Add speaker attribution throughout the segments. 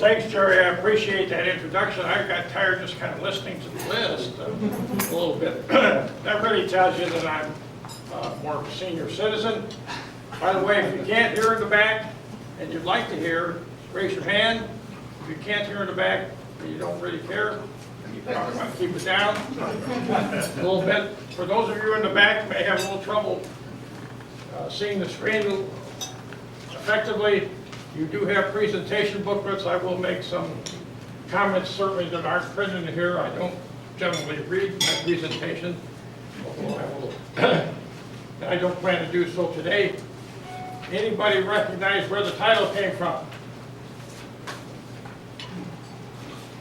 Speaker 1: thanks, Jerry. I appreciate that introduction. I got tired just kind of listening to the list a little bit. That really tells you that I'm more of a senior citizen. By the way, if you can't hear in the back and you'd like to hear, raise your hand. If you can't hear in the back and you don't really care, you probably want to keep it down a little bit. For those of you in the back may have a little trouble seeing the screen effectively. You do have presentation booklets. I will make some comments certainly that aren't printed in here. I don't generally read my presentation, although I don't plan to do so today. Anybody recognize where the title came from?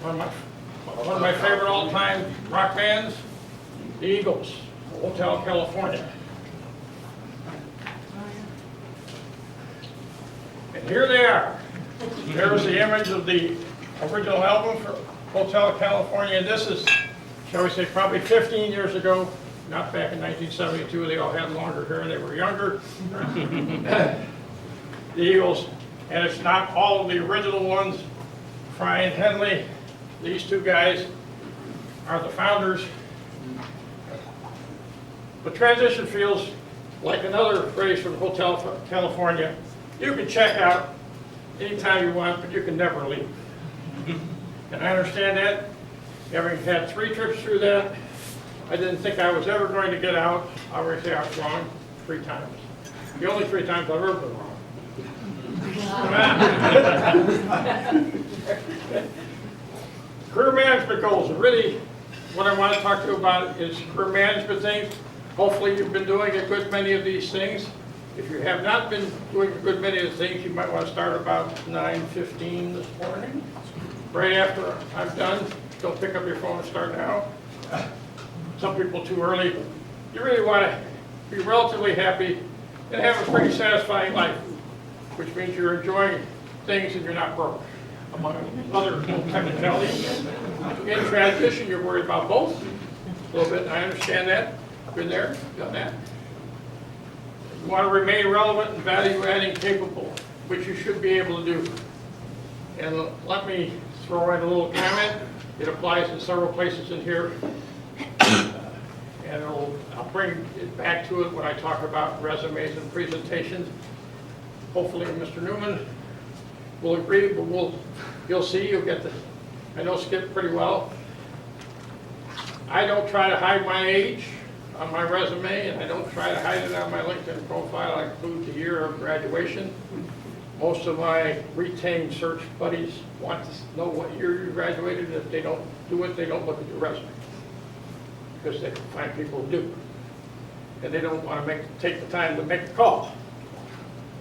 Speaker 1: One of my favorite all-time rock bands, the Eagles, Hotel California. And here they are. There's the image of the original album for Hotel California. And this is, shall we say, probably 15 years ago, not back in 1972. They all had longer hair and they were younger. The Eagles, and it's not all of the original ones. Fry and Henley, these two guys are the founders. The transition feels like another phrase from Hotel California. You can check out anytime you want, but you can never leave. And I understand that. Having had 3 trips through that, I didn't think I was ever going to get out. I already say I was wrong 3 times. The only 3 times I've ever been wrong. Career management goals. And really, what I want to talk to you about is career management things. Hopefully you've been doing a good many of these things. If you have not been doing a good many of the things, you might want to start about 9:15 this morning. Right after I'm done, don't pick up your phone and start now. Some people too early. You really want to be relatively happy and have a pretty satisfying life, which means you're enjoying things and you're not broke, among other technicalities. In transition, you're worried about both a little bit. I understand that. Been there, done that. You want to remain relevant and value-adding capable, which you should be able to do. And let me throw in a little comment. It applies in several places in here. And I'll bring it back to it when I talk about resumes and presentations. Hopefully Mr. Newman will agree, but you'll see, you'll get I know Skip pretty well. I don't try to hide my age on my resume, and I don't try to hide it on my LinkedIn profile. I include the year of graduation. Most of my retained search buddies want to know what year you graduated. If they don't do it, they don't look at your resume, because they can find people who do. And they don't want to take the time to make a call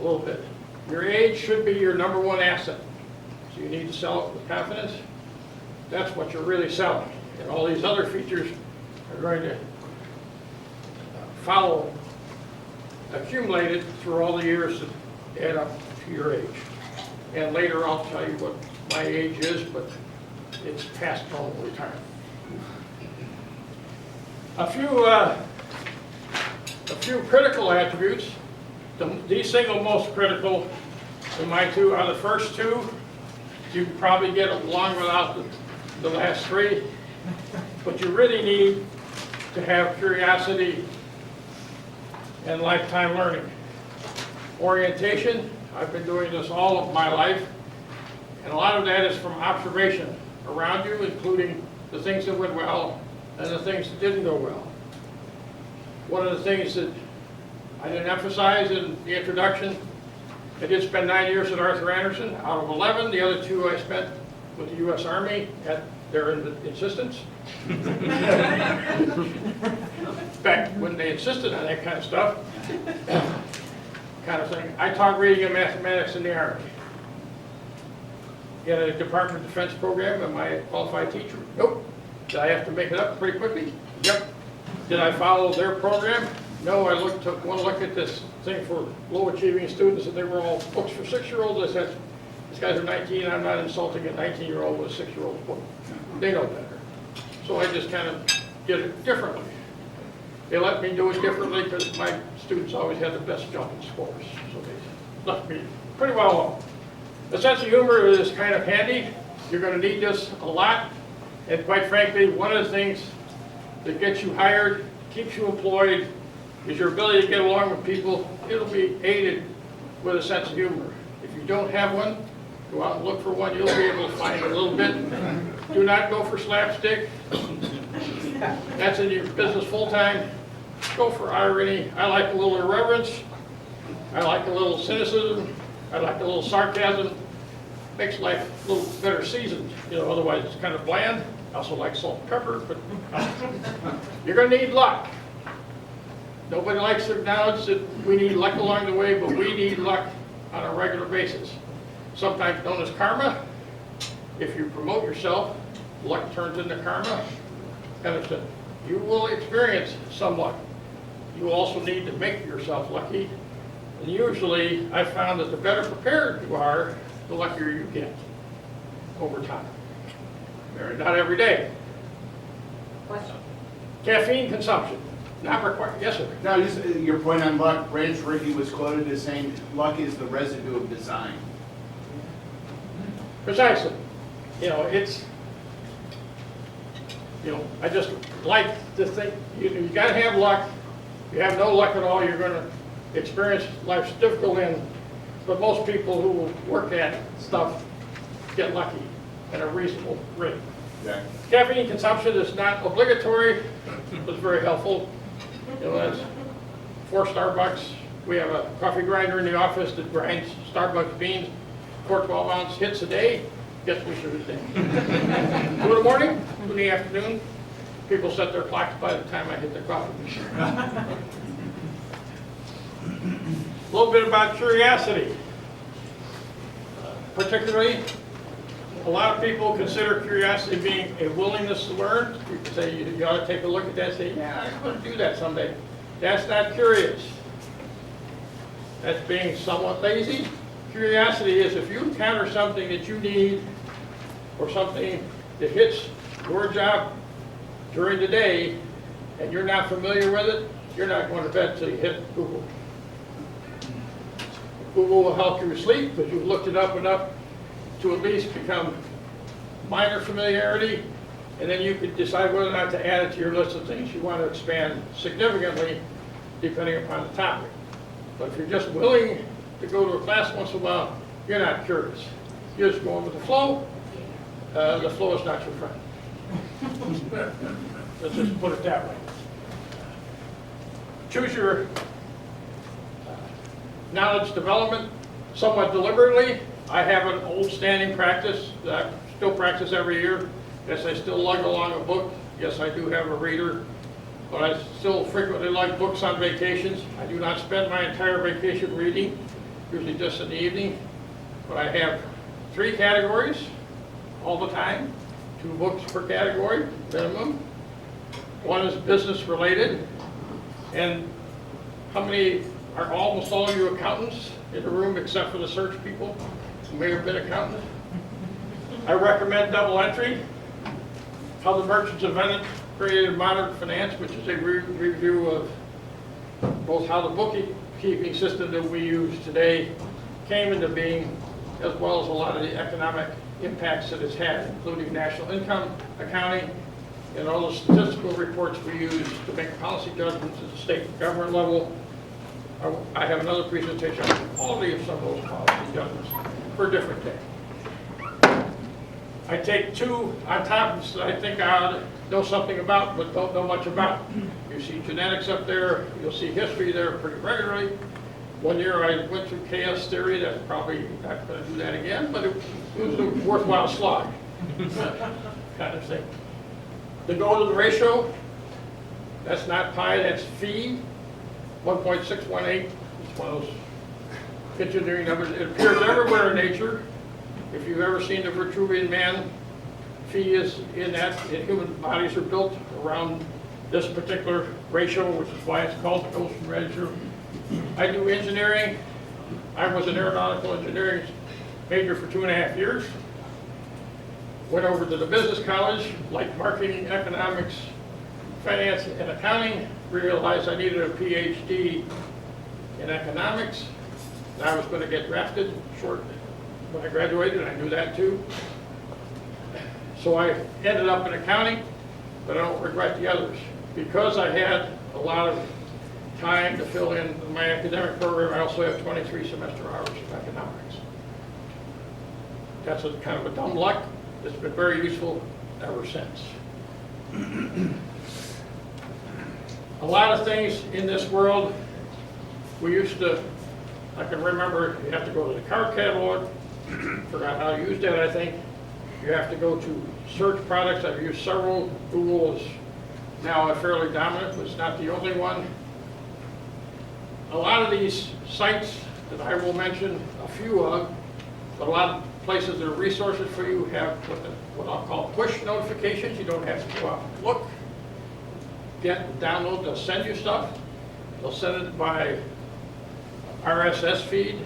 Speaker 1: a little bit. Your age should be your #1 asset. So you need to sell it with confidence. That's what you're really selling. And all these other features are going to follow, accumulated through all the years that add up to your age. And later I'll tell you what my age is, but it's past normal retirement. A few critical attributes. The single most critical in my 2 are the first 2. You can probably get along without the last 3, but you really need to have curiosity and lifetime learning. Orientation, I've been doing this all of my life, and a lot of that is from observation around you, including the things that went well and the things that didn't go well. One of the things that I didn't emphasize in the introduction, I did spend 9 years at Arthur Andersen. Out of 11, the other 2 I spent with the U.S. Army at their insistence. Back when they insisted on that kind of stuff, kind of thing. I taught reading and mathematics in the Army. In a Department of Defense program, am I a qualified teacher? Nope. Did I have to make it up pretty quickly? Yep. Did I follow their program? No, I took one look at this thing for low-achieving students, and they were all books for 6-year-olds. I said, these guys are 19, I'm not insulting a 19-year-old with a 6-year-old's book. They know better. So I just kind of did it differently. They let me do it differently because my students always had the best jumping scores. So they left me pretty well alone. A sense of humor is kind of handy. You're going to need this a lot. And quite frankly, one of the things that gets you hired, keeps you employed, is your ability to get along with people. It'll be aided with a sense of humor. If you don't have one, go out and look for one. You'll be able to find a little bit. Do not go for slapstick. That's in your business full-time. Go for irony. I like a little irreverence. I like a little cynicism. I like a little sarcasm. Makes life a little better seasoned. You know, otherwise it's kind of bland. I also like salt and pepper, but you're going to need luck. Nobody likes to acknowledge that we need luck along the way, but we need luck on a regular basis. Sometimes known as karma. If you promote yourself, luck turns into karma. And you will experience some luck. You also need to make yourself lucky. And usually, I've found that the better prepared you are, the luckier you get over time. Not every day.
Speaker 2: Question.
Speaker 1: Caffeine consumption, not required. Yes, sir.
Speaker 3: Now, just your point on luck, Branch Rickey was quoted as saying, luck is the residue of design.
Speaker 1: Precisely. You know, it's, you know, I just like to think, you got to have luck. If you have no luck at all, you're going to experience life's difficult end. But most people who work at stuff get lucky at a reasonable rate.
Speaker 3: Yeah.
Speaker 1: Caffeine consumption is not obligatory, but it's very helpful. You know, that's 4 Starbucks. We have a coffee grinder in the office that grinds Starbucks beans, 4 12-ounce hits a day. Gets me through the day. 2 in the morning, 2 in the afternoon. People set their clocks by the time I hit the coffee machine. A little bit about curiosity. Particularly, a lot of people consider curiosity being a willingness to learn. People say you ought to take a look at that and say, yeah, I'm going to do that someday. That's not curious. That's being somewhat lazy. Curiosity is if you encounter something that you need or something that hits your job during the day and you're not familiar with it, you're not going to bed until you hit Google. Google will help you sleep because you've looked it up enough to at least become minor familiarity, and then you can decide whether or not to add it to your list of things you want to expand significantly depending upon the topic. But if you're just willing to go to a class once in a while, you're not curious. You're just going with the flow. The flow is not your friend. Let's just put it that way. Choose your knowledge development somewhat deliberately. I have an old standing practice that I still practice every year. Yes, I still lug along a book. Yes, I do have a reader. But I still frequently lug books on vacations. I do not spend my entire vacation reading, usually just in the evening. But I have 3 categories all the time, 2 books per category, minimum. One is business related. And how many are almost all of you accountants in the room except for the search people who may have been accountants? I recommend Double Entry, How the Merchants of Venice Created Modern Finance, which is a review of both how the bookkeeping system that we use today came into being, as well as a lot of the economic impacts that it's had, including national income accounting and all the statistical reports we use to make policy judgments at the state and government level. I have another presentation on the quality of some of those policy judgments for a different day. I take 2 on topics that I think I ought to know something about but don't know much about. You see genetics up there, you'll see history there pretty regularly. One year I went through chaos theory. That's probably not going to do that again, but it was a worthwhile slog kind of thing. The golden ratio, that's not pi, that's phi, 1.618. It's one of those engineering numbers. It appears everywhere in nature. If you've ever seen the Vitruvian Man, phi is in that, and human bodies are built around this particular ratio, which is why it's called the golden ratio. I do engineering. I was an aeronautical engineering major for 2.5 years. Went over to the business college, like marketing, economics, finance, and accounting. Realized I needed a PhD in economics. And I was going to get drafted shortly. when I graduated, I knew that too. So I ended up in accounting, but I don't regret the others. Because I had a lot of time to fill in my academic program, I also have 23 semester hours of economics. That's a kind of a dumb luck. It's been very useful ever since. A lot of things in this world, we used to, I can remember, you have to go to the card catalog, forgot how to use that, I think. You have to go to search products. I've used several. Google is now fairly dominant, but it's not the only one. A lot of these sites that I will mention a few of, but a lot of places that are resources for you have what I'll call push notifications. You don't have to go out and look, download, they'll send you stuff. They'll send it by RSS feed.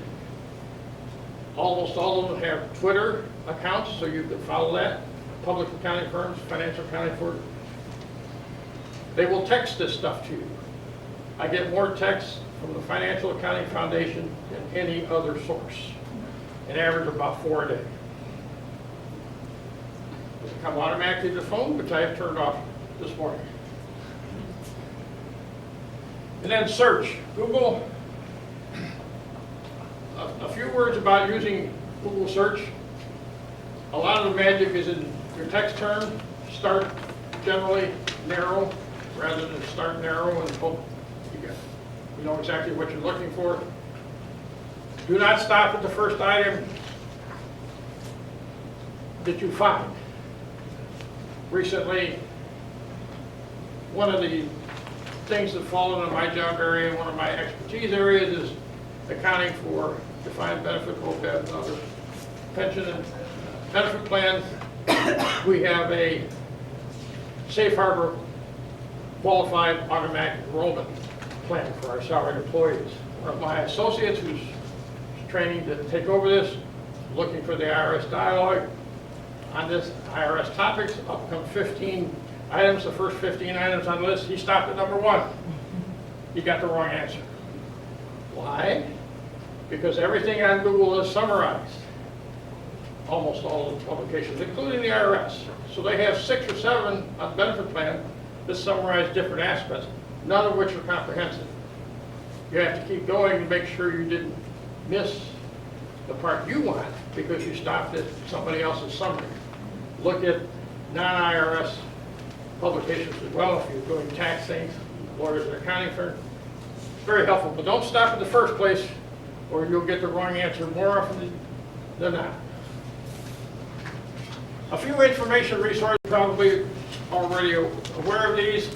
Speaker 1: Almost all of them have Twitter accounts, so you can follow that. Public accounting firms, financial accounting firms. They will text this stuff to you. I get more texts from the Financial Accounting Foundation than any other source. An average of about 4 a day. They come automatically to the phone, which I have turned off this morning. And then search. Google. A few words about using Google search. A lot of the magic is in your text term. Start generally narrow rather than start narrow and hope you know exactly what you're looking for. Do not stop at the first item that you find. Recently, one of the things that fall into my job area, one of my expertise areas, is accounting for defined benefit, OPEB, and other pension and benefit plans. We have a safe harbor qualified automatic enrollment plan for our salaried employees. One of my associates who's training to take over this, looking for the IRS dialogue on this IRS topics. Up come 15 items, the first 15 items on the list, he stopped at number 1. He got the wrong answer. Why? Because everything on Google is summarized. Almost all of the publications, including the IRS. So they have 6 or 7 on benefit plan that summarize different aspects, none of which are comprehensive. You have to keep going to make sure you didn't miss the part you want because you stopped at somebody else's summary. Look at non-IRS publications as well if you're doing tax things, lawyers and accounting firms. It's very helpful, but don't stop at the first place or you'll get the wrong answer more often than not. A few information resources, probably already aware of these.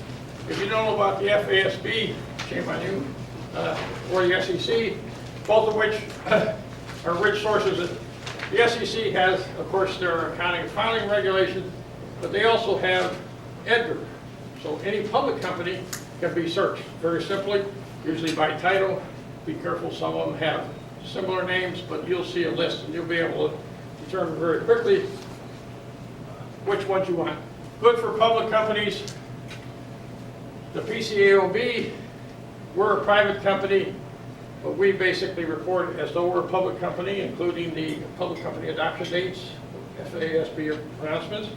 Speaker 1: If you don't know about the FASB, shame on you, or the SEC, both of which are rich sources. The SEC has, of course, their accounting and filing regulations, but they also have EDGAR. So any public company can be searched very simply, usually by title. Be careful, some of them have similar names, but you'll see a list and you'll be able to determine very quickly which ones you want. Good for public companies. The PCAOB, we're a private company, but we basically report as though we're a public company, including the public company adoption dates, FASB pronouncements.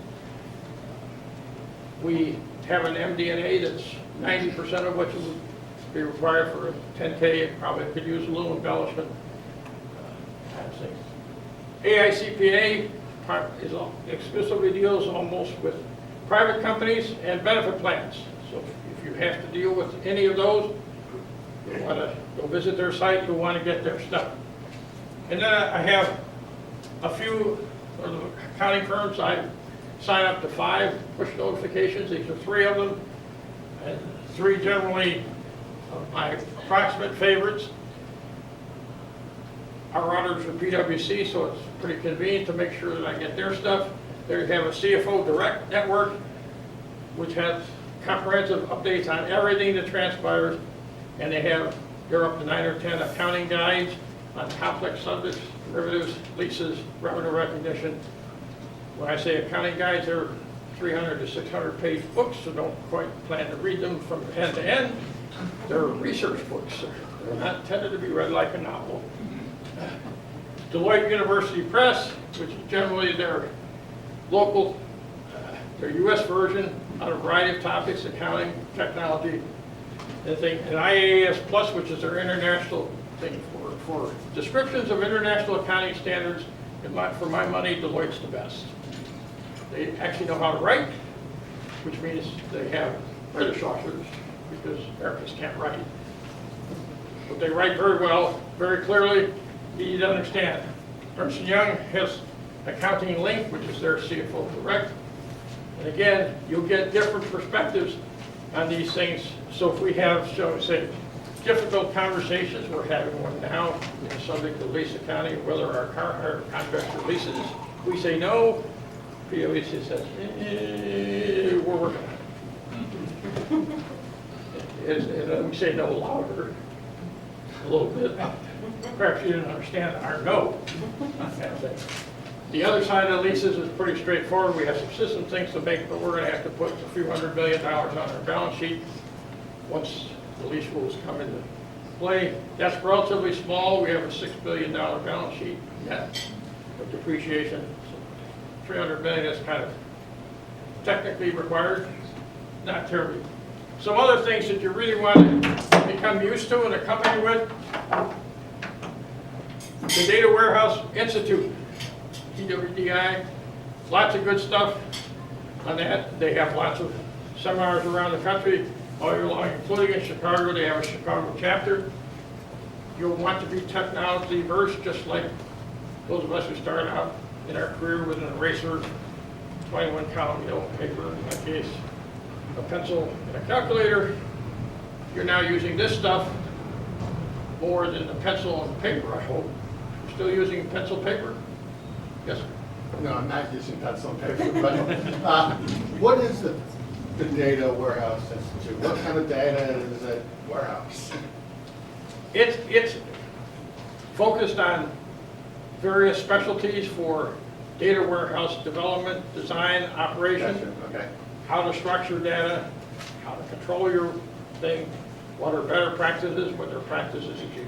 Speaker 1: We have an MD&A that's 90% of what would be required for a 10K. It probably could use a little embellishment. AICPA is exclusively deals almost with private companies and benefit plans. So if you have to deal with any of those, you want to go visit their site, you'll want to get their stuff. And then I have a few of the accounting firms. I sign up to 5 push notifications. These are 3 of them, and 3 generally of my approximate favorites. Our auditors are PwC, so it's pretty convenient to make sure that I get their stuff. There you have a CFO Direct network, which has comprehensive updates on everything that transpires, and they're up to 9 or 10 accounting guides on complex subjects, derivatives, leases, revenue recognition. When I say accounting guides, they're 300 to 600 page books, so don't quite plan to read them from end to end. They're research books. They're not intended to be read like a novel. Deloitte University Press, which is generally their local, their US version on a variety of topics, accounting, technology, and IAAS Plus, which is their international thing for descriptions of international accounting standards. For my money, Deloitte's the best. They actually know how to write, which means they have British authors, because Americans can't write. But they write very well, very clearly, easy to understand. Ernst & Young has Accounting Link, which is their CFO Direct. And again, you'll get different perspectives on these things. So if we have, shall we say, difficult conversations, we're having one now, subject to lease accounting, whether our car hire contracts or leases, we say no, PwC says, we're working on it. And we say no louder, a little bit. Perhaps you didn't understand our no. The other side of the leases is pretty straightforward. We have some system things to make, but we're going to have to put a few $100 million on our balance sheet once the lease rules come into play. That's relatively small. We have a $6 billion balance sheet net with depreciation. So $300 million is kind of technically required, not terribly. Some other things that you really want to become used to and accompany with. The Data Warehouse Institute, DWDI, lots of good stuff on that. They have lots of seminars around the country all year long, including in Chicago. They have a Chicago chapter. You'll want to be technology versed, just like those of us who started out in our career with an eraser, 21 column yellow paper, in my case, a pencil and a calculator. You're now using this stuff more than the pencil and paper, I hope. You're still using pencil paper? Yes, sir.
Speaker 3: No, I'm not using pencil and paper, but what is the Data Warehouse Institute? What kind of data is it warehouse?
Speaker 1: It's focused on various specialties for data warehouse development, design, operation,
Speaker 3: Gotcha. Okay.
Speaker 1: how to structure data, how to control your thing, what are better practices, what are practices that you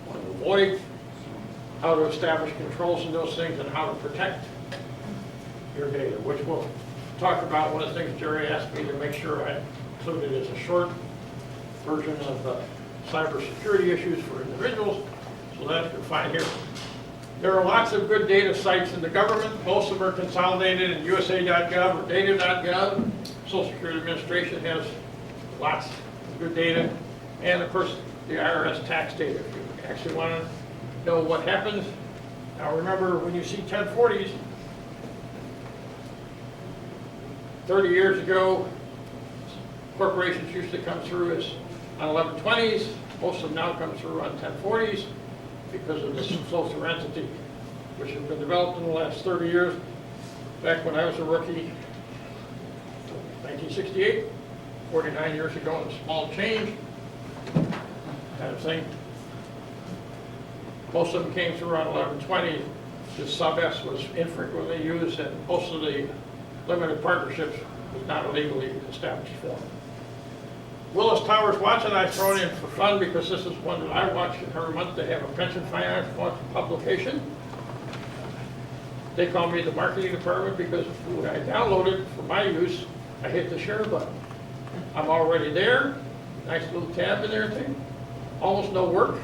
Speaker 1: want to avoid, how to establish controls in those things, and how to protect your data, which we'll talk about. One of the things Jerry asked me to make sure I included as a short version of cybersecurity issues for individuals, so that you can find here. There are lots of good data sites in the government. Most of them are consolidated in USA.gov or data.gov. Social Security Administration has lots of good data. And of course, the IRS tax data. If you actually want to know what happens. Now remember, when you see 1040s, 30 years ago, corporations used to come through as on 1120s. Most of them now come through on 1040s because of this closer entity, which has been developed in the last 30 years. Back when I was a rookie, 1968, 49 years ago, and a small change kind of thing. Most of them came through on 1120. The sub-S was infrequently used, and most of the limited partnerships was not a legally established form. Willis Towers Watson I've thrown in for fun because this is one that I watch every month. They have a pension finance publication. They call me the marketing department because when I download it for my use, I hit the share button. I'm already there. Nice little tab in there thing. Almost no work.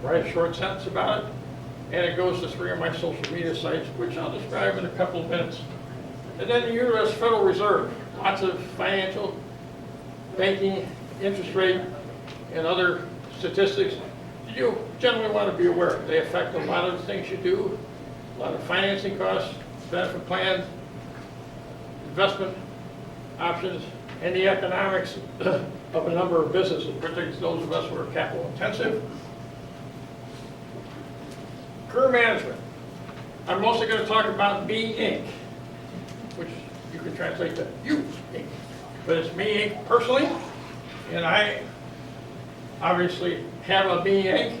Speaker 1: Write a short sentence about it. And it goes to 3 of my social media sites, which I'll describe in a couple of minutes. And then the U.S. Federal Reserve. Lots of financial, banking, interest rate, and other statistics you generally want to be aware of. They affect a lot of the things you do, a lot of financing costs, benefit plans, investment options, and the economics of a number of businesses, particularly those of us who are capital intensive. Career management. I'm mostly going to talk about Me Inc., which you can translate to You Inc., but it's Me Inc. personally, and I obviously have a Me Inc.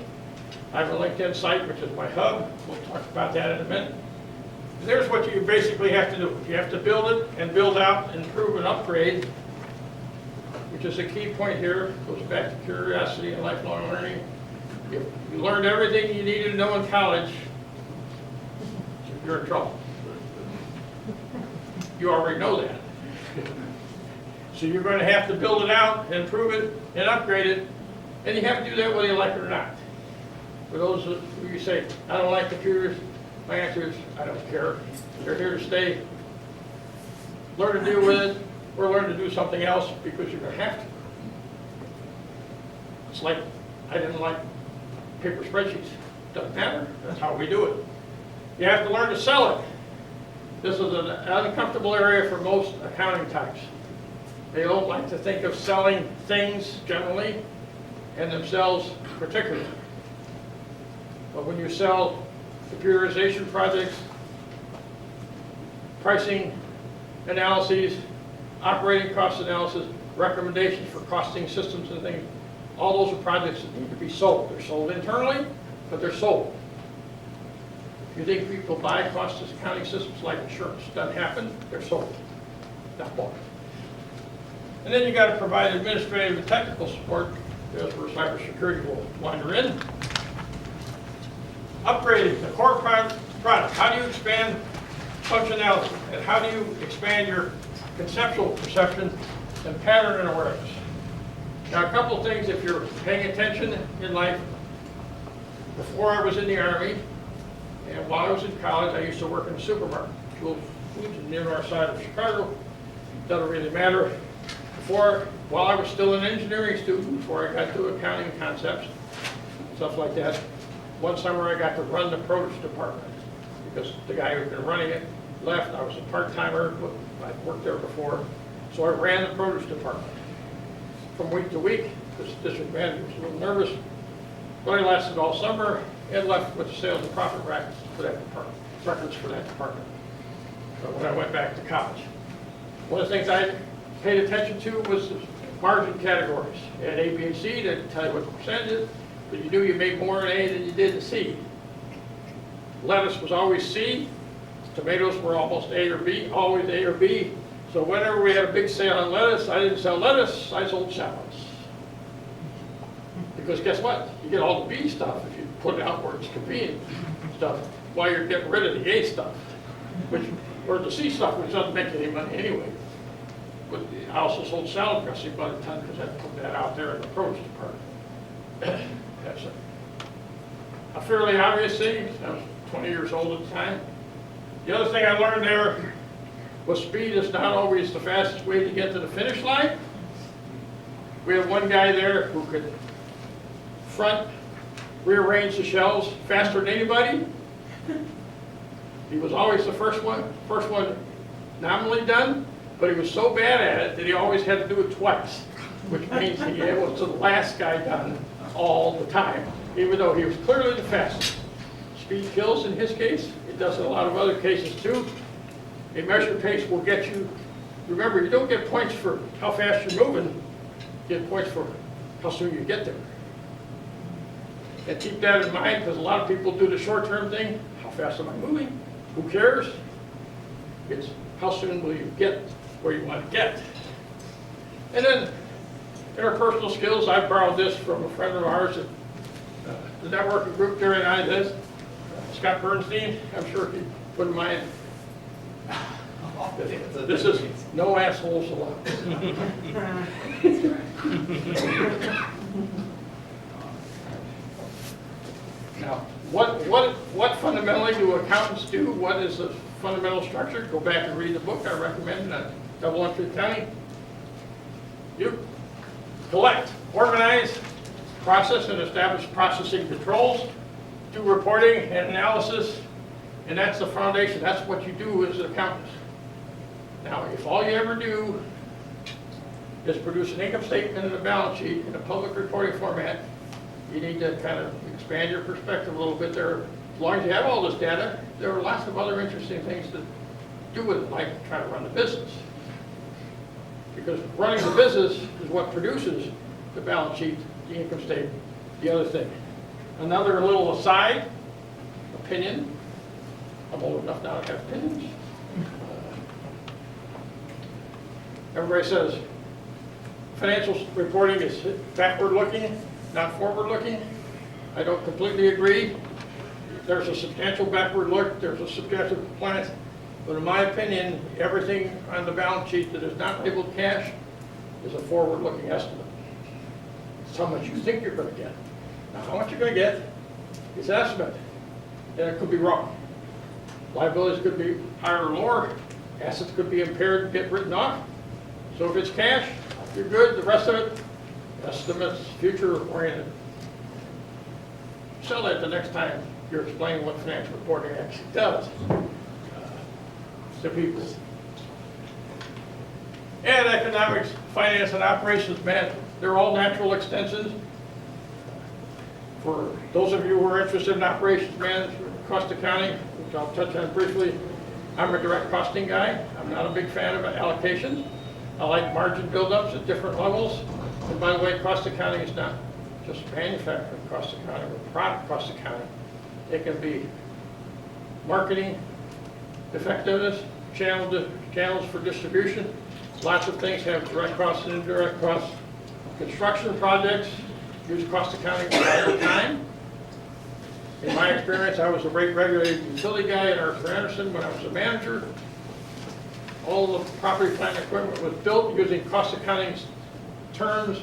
Speaker 1: I have a LinkedIn site, which is my hub. We'll talk about that in a minute. There's what you basically have to do. You have to build it and build out, improve and upgrade, which is a key point here. Goes back to curiosity and lifelong learning. If you learned everything you needed to know in college, you're in trouble. You already know that. So you're going to have to build it out and improve it and upgrade it, and you have to do that whether you like it or not. For those who you say, I don't like computers, my answer is, I don't care. They're here to stay. Learn to deal with it, or learn to do something else because you're going to have to. It's like, I didn't like paper spreadsheets. Doesn't matter, that's how we do it. You have to learn to sell it. This is an uncomfortable area for most accounting types. They don't like to think of selling things generally, and themselves particularly. But when you sell computerization projects, pricing analyses, operating cost analysis, recommendations for costing systems and things, all those are projects that need to be sold. They're sold internally, but they're sold. If you think people buy cost accounting systems like insurance, doesn't happen, they're sold, not bought. And then you got to provide administrative and technical support. That's where cybersecurity will wander in. Upgrading the core product. How do you expand functionality? And how do you expand your conceptual perception and pattern and awareness? Now, a couple of things if you're paying attention in life. Before I was in the Army, and while I was in college, I used to work in a supermarket. Foods near our side of Chicago. Doesn't really matter. While I was still an engineering student, before I got to accounting concepts, stuff like that, one summer I got to run the produce department because the guy who had been running it left. I was a part-timer, but I'd worked there before. So I ran the produce department from week to week. This district manager was a little nervous, but I lasted all summer and left with the sales and profit records for that department. So when I went back to college, one of the things I paid attention to was the margin categories. You had A, B, and C that tell you what the percentage is, but you knew you made more in A than you did in C. Lettuce was always C. Tomatoes were almost A or B, always A or B. So whenever we had a big sale on lettuce, I didn't sell lettuce, I sold shallots. Because guess what? You get all the B stuff if you put it out where it's convenient stuff, while you're getting rid of the A stuff, or the C stuff, which doesn't make any money anyway. But I also sold salad dressing by the time because I put that out there in the produce department. That's a fairly obvious thing. I was 20 years old at the time. The other thing I learned there was speed is not always the fastest way to get to the finish line. We had one guy there who could rearrange the shelves faster than anybody. He was always the first one nominally done, but he was so bad at it that he always had to do it twice, which means he was the last guy done all the time, even though he was clearly the fastest. Speed kills in his case. It does in a lot of other cases too. A measured pace will get you, remember, you don't get points for how fast you're moving, you get points for how soon you get there. And keep that in mind, because a lot of people do the short-term thing. How fast am I moving? Who cares? It's how soon will you get where you want to get. And then interpersonal skills. I borrowed this from a friend of ours at the networking group during IDES, Scott Bernstein. I'm sure he wouldn't mind. This is no assholes allowed. Now, what fundamentally do accountants do? What is the fundamental structure? Go back and read the book I recommend on double entry accounting. You collect, organize, process, and establish processing controls, do reporting and analysis, and that's the foundation. That's what you do as an accountant. Now, if all you ever do is produce an income statement and a balance sheet in a public reporting format, you need to kind of expand your perspective a little bit there. As long as you have all this data, there are lots of other interesting things to do with it, like try to run the business. Because running the business is what produces the balance sheet, the income statement, the other thing. Another little aside, opinion. I'm old enough now to have opinions. Everybody says financial reporting is backward looking, not forward looking. I don't completely agree. There's a substantial backward look, there's a substantial compliance, but in my opinion, everything on the balance sheet that is not labeled cash is a forward-looking estimate. It's how much you think you're going to get. Now, how much you're going to get is an estimate, and it could be wrong. Liabilities could be higher or lower, assets could be impaired and get written off. So if it's cash, you're good. The rest of it, estimates, future-oriented. Sell that the next time you're explaining what financial reporting actually does to people. And economics, finance, and operations management, they're all natural extensions. For those of you who are interested in operations management, cost accounting, which I'll touch on briefly, I'm a direct costing guy. I'm not a big fan of allocations. I like margin buildups at different levels. And by the way, cost accounting is not just manufacturing cost accounting or product cost accounting. It can be marketing, effectiveness, channels for distribution. Lots of things have direct costs and indirect costs. Construction projects use cost accounting all the time. In my experience, I was a rate regulated utility guy at Arthur Anderson when I was a manager. All the property, plant, and equipment was built using cost accounting terms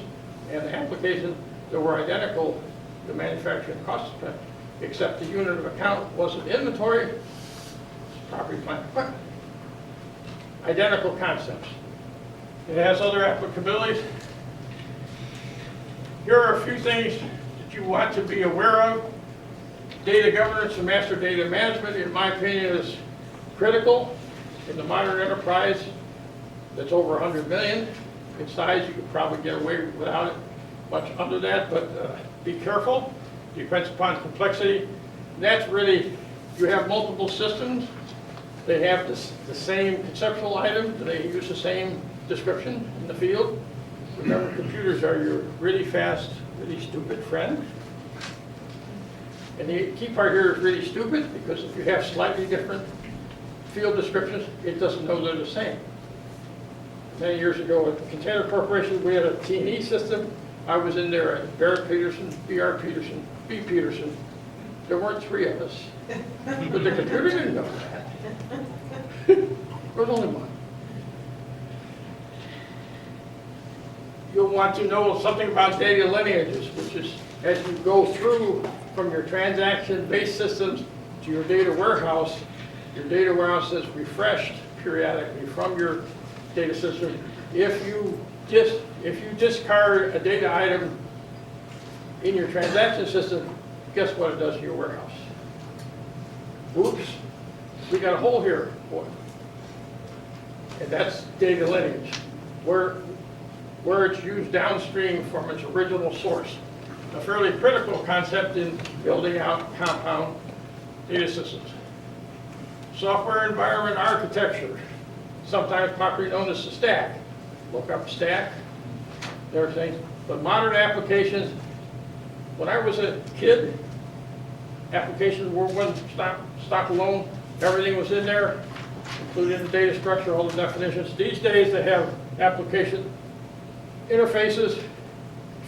Speaker 1: and applications that were identical to manufacturing cost accounting, except the unit of account wasn't inventory, it's property, plant, equipment. Identical concepts. It has other applicabilities. Here are a few things that you want to be aware of. Data governance and master data management, in my opinion, is critical in the modern enterprise that's over 100 million in size. You could probably get away without it much under that, but be careful. Depends upon complexity. And that's really, you have multiple systems. They have the same conceptual item. They use the same description in the field. Remember, computers are your really fast, really stupid friend. And the key part here is really stupid, because if you have slightly different field descriptions, it doesn't know they're the same. Many years ago at the Container Corporation, we had a T&E system. I was in there at Barrett Peterson, B.R. Peterson, B. Peterson. There weren't three of us. But the computer didn't know that. There was only one. You'll want to know something about data lineages, which is as you go through from your transaction-based systems to your data warehouse is refreshed periodically from your data system. If you discard a data item in your transaction system, guess what it does to your warehouse? Oops, we got a hole here. Boy. And that's data lineage, where it's used downstream from its original source. A fairly critical concept in building out compound data systems. Software environment architecture, sometimes popularly known as the stack. Look up stack, everything. But modern applications, when I was a kid, applications were one stop alone. Everything was in there, including the data structure, all the definitions. These days they have application interfaces,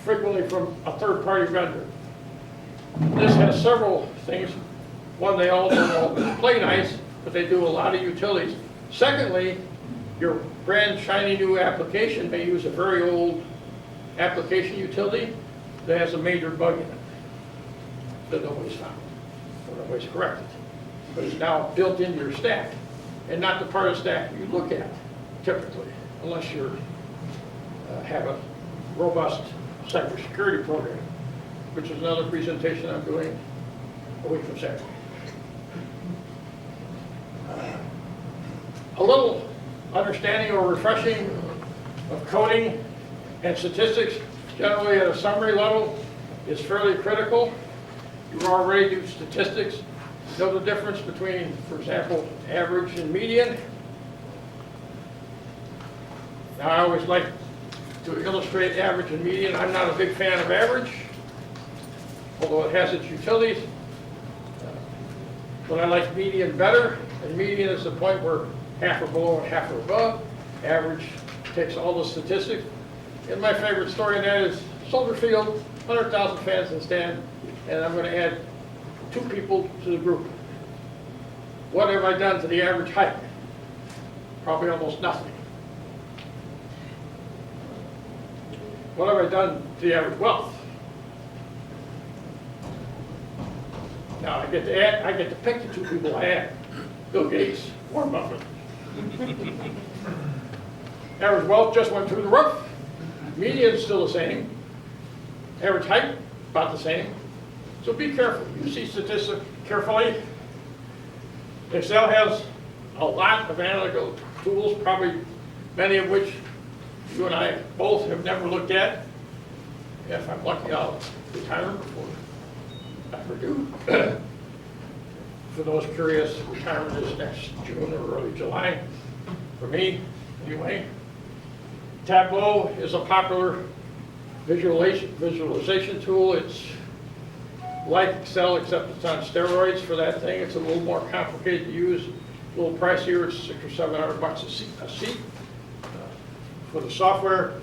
Speaker 1: frequently from a third-party vendor. This has several things. One, they all play nice, but they do a lot of utilities. Secondly, your brand shiny new application may use a very old application utility that has a major bug in it that nobody's found or nobody's corrected, but it's now built into your stack and not the part of the stack you look at typically, unless you have a robust cybersecurity program, which is another presentation I'm doing a week from Saturday. A little understanding or refreshing of coding and statistics, generally at a summary level, is fairly critical. You already do statistics. You know the difference between, for example, average and median. Now, I always like to illustrate average and median. I'm not a big fan of average, although it has its utilities. But I like median better, and median is the point where half are below and half are above. Average takes all the statistics. And my favorite story in that is Soldier Field, 100,000 fans in the stand. and I'm going to add 2 people to the group. What have I done to the average height? Probably almost nothing. What have I done to the average wealth? Now I get to pick the 2 people I add. Bill Gates, Warren Buffett. Average wealth just went through the roof. Median's still the same. Average height, about the same. So be careful. You see statistics carefully. Excel has a lot of analytical tools, probably many of which you and I both have never looked at. If I'm lucky, I'll retire before I ever do. For those curious, retirement is next June or early July. For me, anyway. Tableau is a popular visualization tool. It's like Excel, except it's on steroids for that thing. It's a little more complicated to use, a little pricier. It's $600 or $700 a seat. For the software,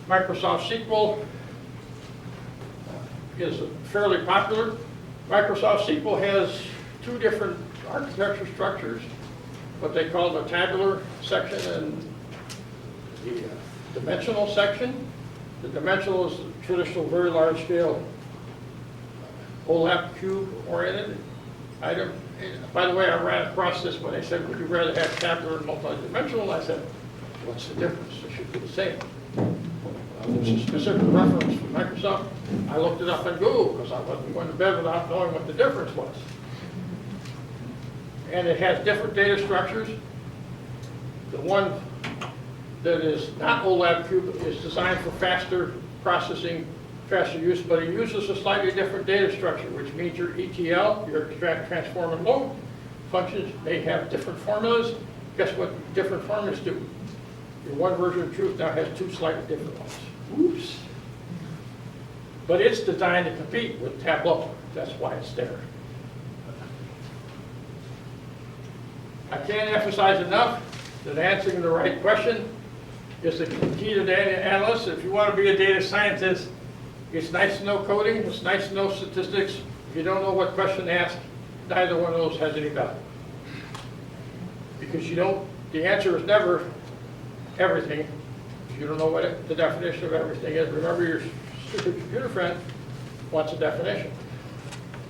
Speaker 1: Microsoft SQL is fairly popular. Microsoft SQL has 2 different architecture structures, what they call the tabular section and the dimensional section. The dimensional is the traditional very large scale OLAP cube oriented item. By the way, I ran across this when they said, would you rather have tabular and multi-dimensional? I said, what's the difference? They should be the same. There's a specific reference from Microsoft. I looked it up on Google because I wasn't going to bed without knowing what the difference was. And it has different data structures. The one that is not OLAP cube is designed for faster processing, faster use, but it uses a slightly different data structure, which means your ETL, your extract, transform, and load functions may have different formulas. Guess what different formulas do? Your one version of truth now has 2 slightly different ones. Oops. But it's designed to compete with Tableau. That's why it's there. I can't emphasize enough that answering the right question is the key to data analyst. If you want to be a data scientist, it's nice to know coding, it's nice to know statistics. If you don't know what question to ask, neither one of those has any value. Because the answer is never everything. If you don't know what the definition of everything is, remember your stupid computer friend wants a definition.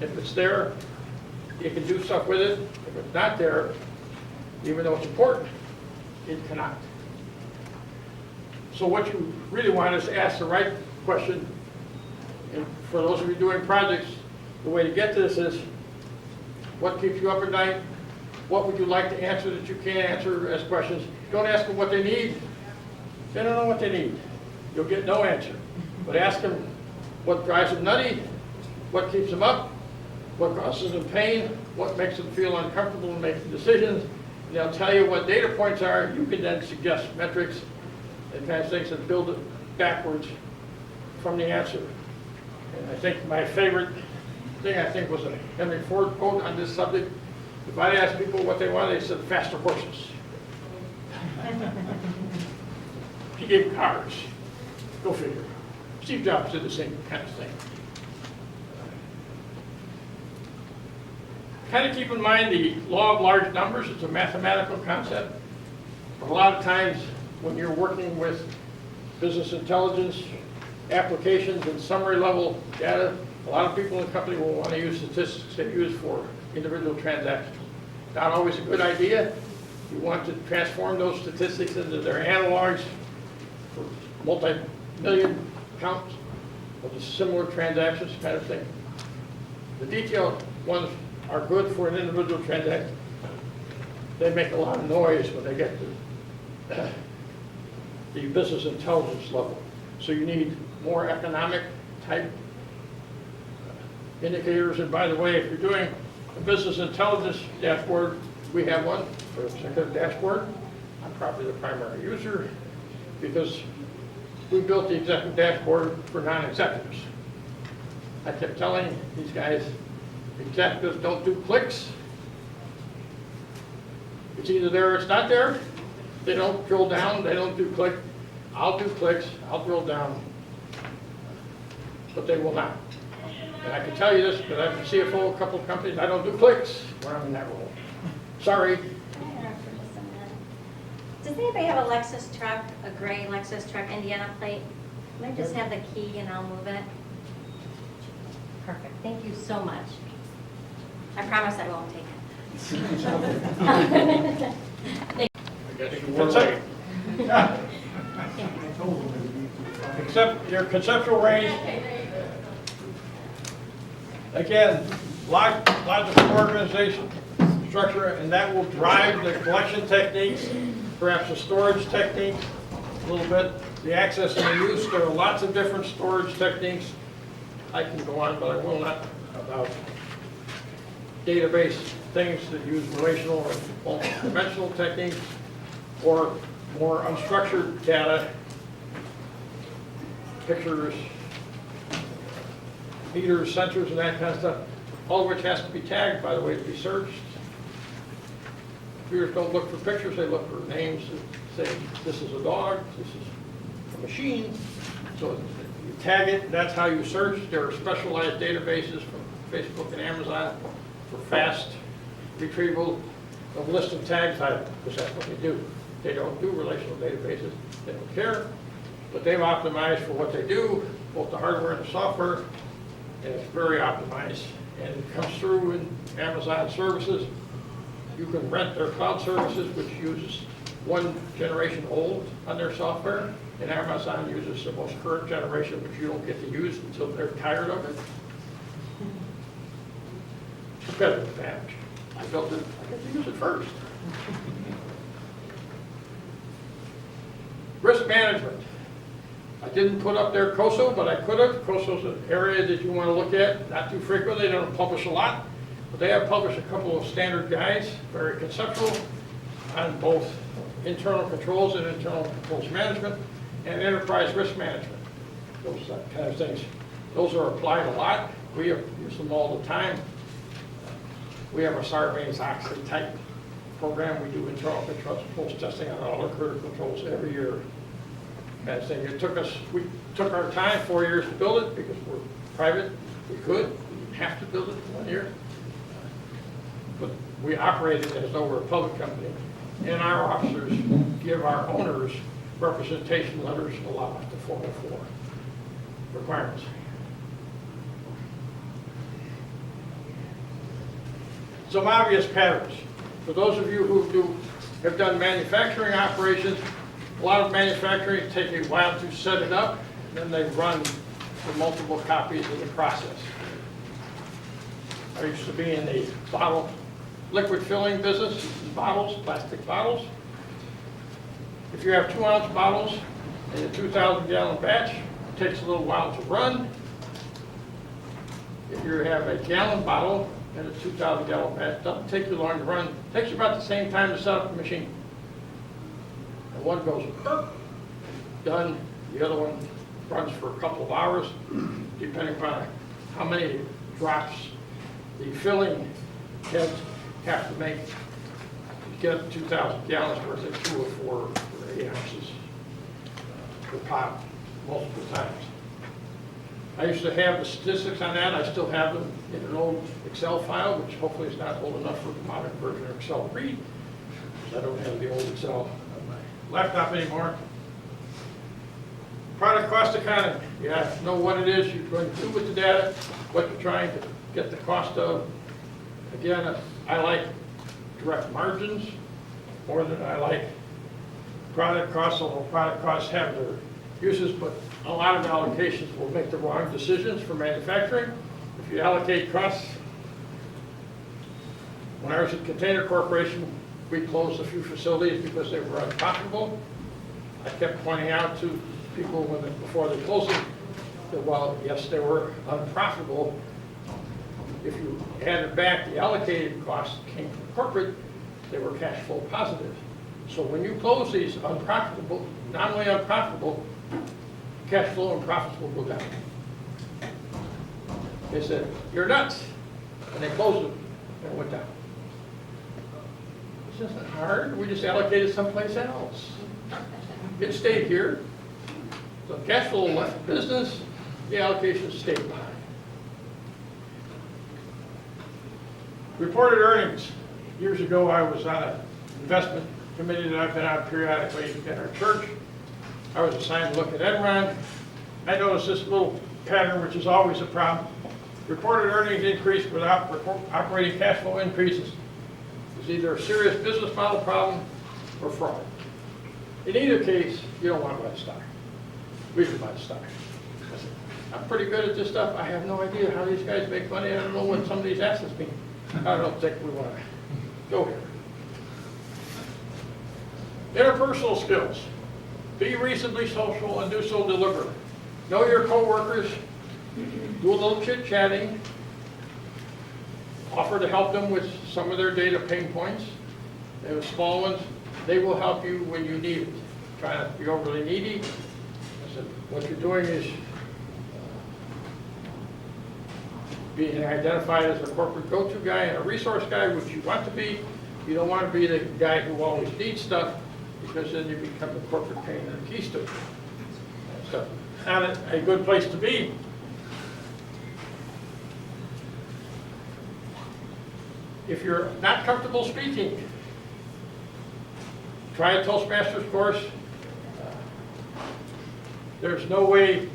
Speaker 1: If it's there, you can do stuff with it. If it's not there, even though it's important, it cannot. So what you really want is to ask the right question. And for those of you doing projects, the way to get to this is, what keeps you up at night? What would you like to answer that you can't answer as questions? Don't ask them what they need. They don't know what they need. You'll get no answer. But ask them what drives them nutty, what keeps them up, what causes them pain, what makes them feel uncomfortable in making decisions. And they'll tell you what data points are. You can then suggest metrics and kind of things and build it backwards from the answer. And I think my favorite thing, was a Henry Ford quote on this subject. If I asked people what they wanted, they said faster horses. He gave cars. Go figure. Steve Jobs did the same kind of thing. Kind of keep in mind the law of large numbers. It's a mathematical concept. But a lot of times when you're working with business intelligence applications and summary level data, a lot of people in the company will want to use statistics they use for individual transactions. Not always a good idea. You want to transform those statistics into their analogs for multi-million counts of the similar transactions kind of thing. The detailed ones are good for an individual transaction. They make a lot of noise when they get to the business intelligence level. So you need more economic type indicators. And by the way, if you're doing a business intelligence dashboard, we have one for executive dashboard. I'm probably the primary user because we built the executive dashboard for non-executives. I kept telling these guys, executives don't do clicks. It's either there or it's not there. They don't drill down, they don't do click. I'll do clicks, I'll drill down, but they will not. And I can tell you this, because I'm the CFO of a couple of companies, I don't do clicks when I'm in that role. Sorry.
Speaker 2: Can I interrupt for just a minute? Does anybody have a Lexus truck, a gray Lexus truck, Indiana plate? Can I just have the key and I'll move it? Perfect, thank you so much. I promise I won't take it.
Speaker 1: I guess you were right. Except your conceptual range, again, logical organization, structure, and that will drive the collection techniques, perhaps the storage techniques a little bit, the access and the use. There are lots of different storage techniques. I can go on, but I will not, about database things that use relational or dimensional techniques, or more unstructured data, pictures, meters, sensors, and that kind of stuff, all of which has to be tagged, by the way, to be searched. Computers don't look for pictures, they look for names that say, this is a dog, this is a machine. So you tag it, and that's how you search. There are specialized databases from Facebook and Amazon for fast retrieval of list of tag titles, because that's what they do. They don't do relational databases, they don't care, but they've optimized for what they do, both the hardware and the software, and it's very optimized. And it comes through in Amazon services. You can rent their cloud services, which uses one generation old on their software, and Amazon uses the most current generation, which you don't get to use until they're tired of it. Competitive advantage. I built it, I get to use it first. Risk management. I didn't put up there COSO, but I could have. COSO's an area that you want to look at, not too frequently. They don't publish a lot, but they have published a couple of standard guides, very conceptual, on both internal controls and internal controls management and enterprise risk management. Those kind of things. Those are applied a lot. We use them all the time. We have a Sarbanes-Oxley type program. We do internal controls testing on all the critical controls every year. Kind of thing. We took our time, 4 years to build it, because we're private. We could, we didn't have to build it in 1 year. But we operated as though we're a public company. And our officers give our owners representation letters a lot to 404 requirements. Some obvious patterns. For those of you who have done manufacturing operations, a lot of manufacturing take a while to set it up, then they run for multiple copies of the process. I used to be in the liquid filling business, bottles, plastic bottles. If you have 2-ounce bottles in a 2,000-gallon batch, it takes a little while to run. If you have a gallon bottle in a 2,000-gallon batch, it doesn't take you long to run. It takes you about the same time to set up the machine. And one goes, done. The other one runs for a couple of hours, depending upon how many drops the filling heads have to make to get 2,000 gallons worth of 2 or 4 or 8 ounces per pop multiple times. I used to have the statistics on that. I still have them in an old Excel file, which hopefully is not old enough for the modern version of Excel to read, because I don't have the old Excel on my laptop anymore. Product cost accounting. You have to know what it is you're going to do with the data, what you're trying to get the cost of. Again, I like direct margins more than I like product costs, although product costs have their uses, but a lot of allocations will make the wrong decisions for manufacturing. If you allocate costs, when I was at Container Corporation, we closed a few facilities because they were unprofitable. I kept pointing out to people before they closed them that while, yes, they were unprofitable, if you added back the allocated costs that came from corporate, they were cash flow positive. So when you close these unprofitable, nominally unprofitable, cash flow and profits will go down. They said, you're nuts. And they closed them and it went down. This isn't hard. We just allocated someplace else. It stayed here. So cash flow left business, the allocation stayed behind. Reported earnings. Years ago, I was on an investment committee that I've been on periodically in our church. I was assigned to look at Enron. I noticed this little pattern, which is always a problem. Reported earnings increase without operating cash flow increases. It's either a serious business model problem or fraud. In either case, you don't want to buy the stock. We should buy the stock. I said, I'm pretty good at this stuff. I have no idea how these guys make money. I don't know what some of these assets mean. I don't think we want to go here. Interpersonal skills. Be reasonably social and do so deliberately. Know your coworkers. Do a little chit-chatting. Offer to help them with some of their data pain points. They have small ones. They will help you when you need it. Try not to be overly needy. I said, what you're doing is being identified as a corporate go-to guy and a resource guy, which you want to be. You don't want to be the guy who always needs stuff, because then you become the corporate pain in the keystone. So, not a good place to be. If you're not comfortable speaking, try a Toastmasters course. There's no way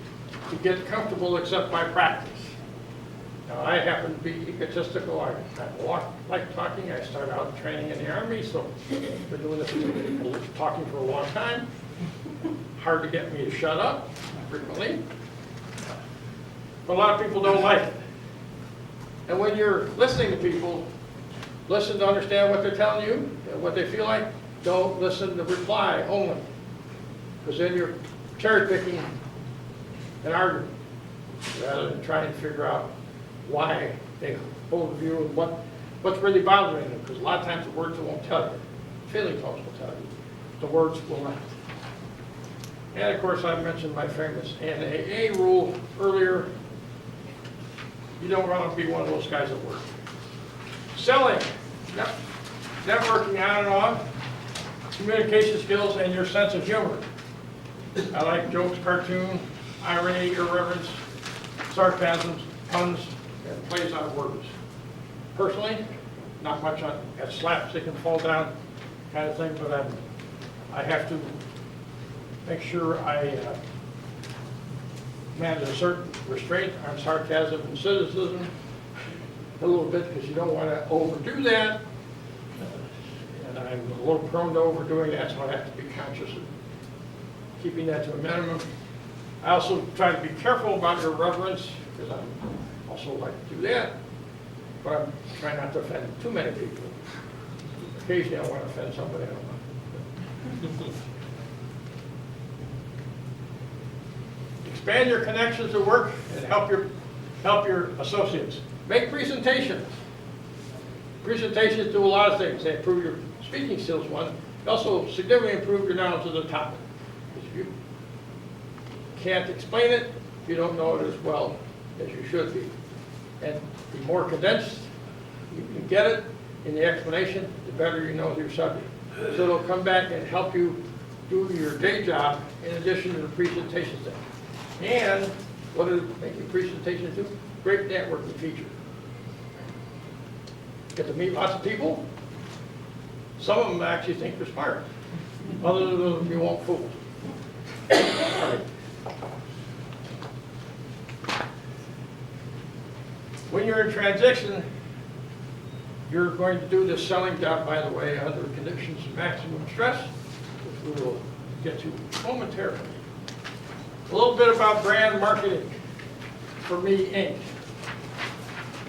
Speaker 1: to get comfortable except by practice. Now, I happen to be egotistical. I like talking. I started out training in the Army, so I've been doing this, talking for a long time. Hard to get me to shut up, frequently. But a lot of people don't like it. And when you're listening to people, listen to understand what they're telling you and what they feel like. Don't listen to reply only, because then you're cherry picking an argument rather than trying to figure out why they hold a view and what's really bothering them, because a lot of times the words won't tell you. Feeling tones will tell you. The words will not. And of course, I mentioned my famous NAA rule earlier. You don't want to be one of those guys at work. Selling. Yep. Networking on and off. Communication skills and your sense of humor. I like jokes, cartoon, irony, irreverence, sarcasms, puns, and plays on words. Personally, not much on at slaps that can fall down kind of thing, but I have to make sure I manage a certain restraint on sarcasm and cynicism a little bit, because you don't want to overdo that. And I'm a little prone to overdoing that, so I have to be conscious of keeping that to a minimum. I also try to be careful about irreverence, because I also like to do that, but I'm trying not to offend too many people. Occasionally I want to offend somebody I don't know. Expand your connections at work and help your associates. Make presentations. Presentations do a lot of things. They improve your speaking skills, one. They also significantly improve your knowledge of the topic. If you can't explain it, you don't know it as well as you should be. And the more condensed you can get it in the explanation, the better you know your subject. So it'll come back and help you do your day job in addition to the presentation stuff. And what do making presentations do? Great networking feature. Get to meet lots of people. Some of them actually think you're smart. Others of them you won't fool. All right. When you're in transition, you're going to do this selling job, by the way, under conditions of maximum stress, which we will get to momentarily. A little bit about brand marketing for me, Inc.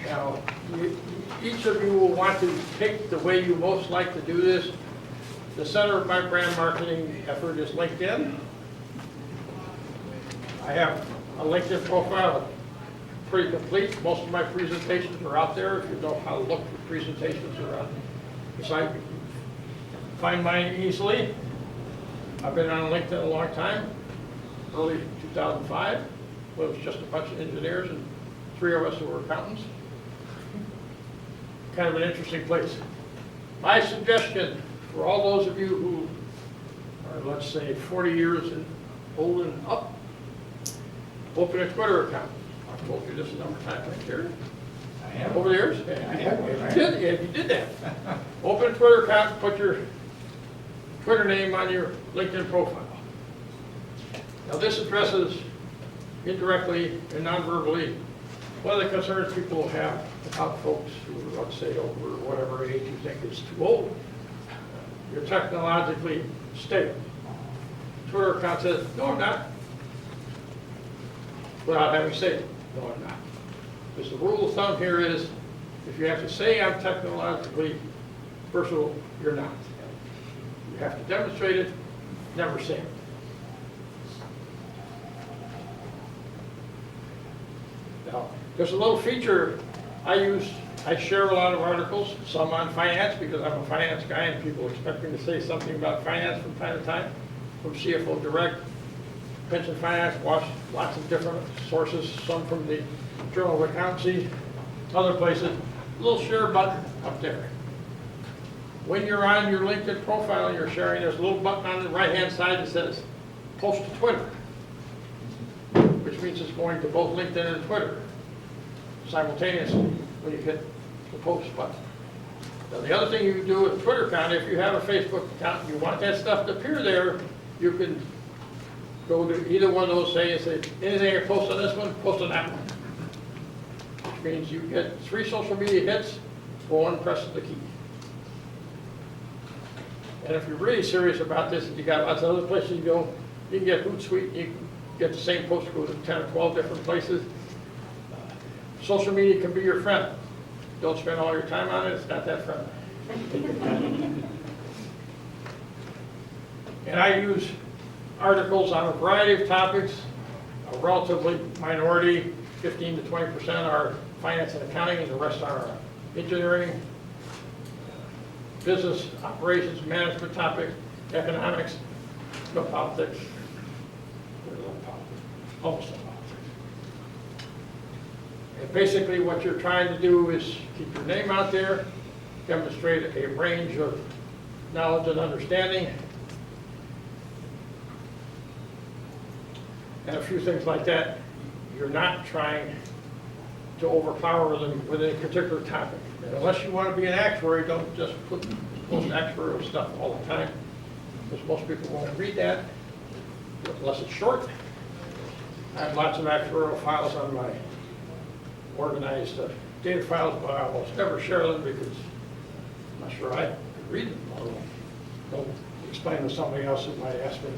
Speaker 1: Now, each of you will want to pick the way you most like to do this. The center of my brand marketing effort is LinkedIn. I have a LinkedIn profile, pretty complete. Most of my presentations are out there. If you know how to look for presentations around the site, you can find mine easily. I've been on LinkedIn a long time, early 2005. It was just a bunch of engineers and 3 of us who were accountants. Kind of an interesting place. My suggestion for all those of you who are, let's say, 40 years and old and up, open a Twitter account. I've told you this a number of times right here. Over the years? Yeah, you did that. Open a Twitter account, put your Twitter name on your LinkedIn profile. Now this addresses indirectly and non-verbally one of the concerns people have about folks who are, let's say, over whatever age you think is too old. You're technologically stable. Twitter account says, no, I'm not. Without having said, no, I'm not. Because the rule of thumb here is, if you have to say I'm technologically versatile, you're not. You have to demonstrate it, never say it. Now, there's a little feature I use. I share a lot of articles, some on finance, because I'm a finance guy and people expect me to say something about finance from time to time, from CFO Direct, Pension Finance, lots of different sources, some from the Journal of Accountancy, other places. A little share button up there. When you're on your LinkedIn profile and you're sharing, there's a little button on the right-hand side that says post to Twitter, which means it's going to both LinkedIn and Twitter simultaneously when you hit the post button. Now, the other thing you can do with a Twitter account, if you have a Facebook account and you want that stuff to appear there, you can go to either one of those, say anything I post on this one, post on that one. Which means you get 3 social media hits for one press of the key. And if you're really serious about this, and you got lots of other places you go, you can get Hootsuite, you can get the same post go to 10 or 12 different places. Social media can be your friend. Don't spend all your time on it, it's not that friendly. And I use articles on a variety of topics. A relatively minority, 15 to 20% are finance and accounting, and the rest are engineering, business, operations, management topics, economics, no politics, very little politics, almost no politics. And basically what you're trying to do is keep your name out there, demonstrate a range of knowledge and understanding, and a few things like that. You're not trying to overpower them with a particular topic. And unless you want to be an actuary, don't just post actuarial stuff all the time, because most people won't read that, unless it's short. I have lots of actuarial files on my organized data files, but I almost never share them because I'm not sure I could read them, or don't explain to somebody else who might ask me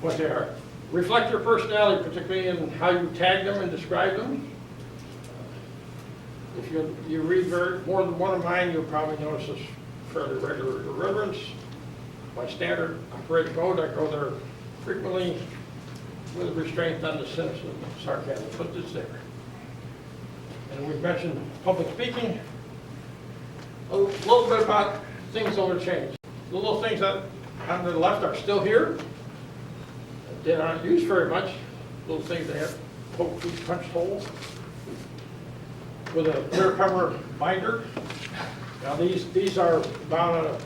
Speaker 1: what they are. Reflect your personality, particularly in how you tag them and describe them. If you read more than one of mine, you'll probably notice this fairly regular irreverence. My standard operating mode, I go there frequently with restraint on the cynicism and sarcasm, but it's there. And we've mentioned public speaking. A little bit about things that will change. The little things that on the left are still here. They aren't used very much. Little things that have poked through punched holes with a clear cover binder. Now these are bound on a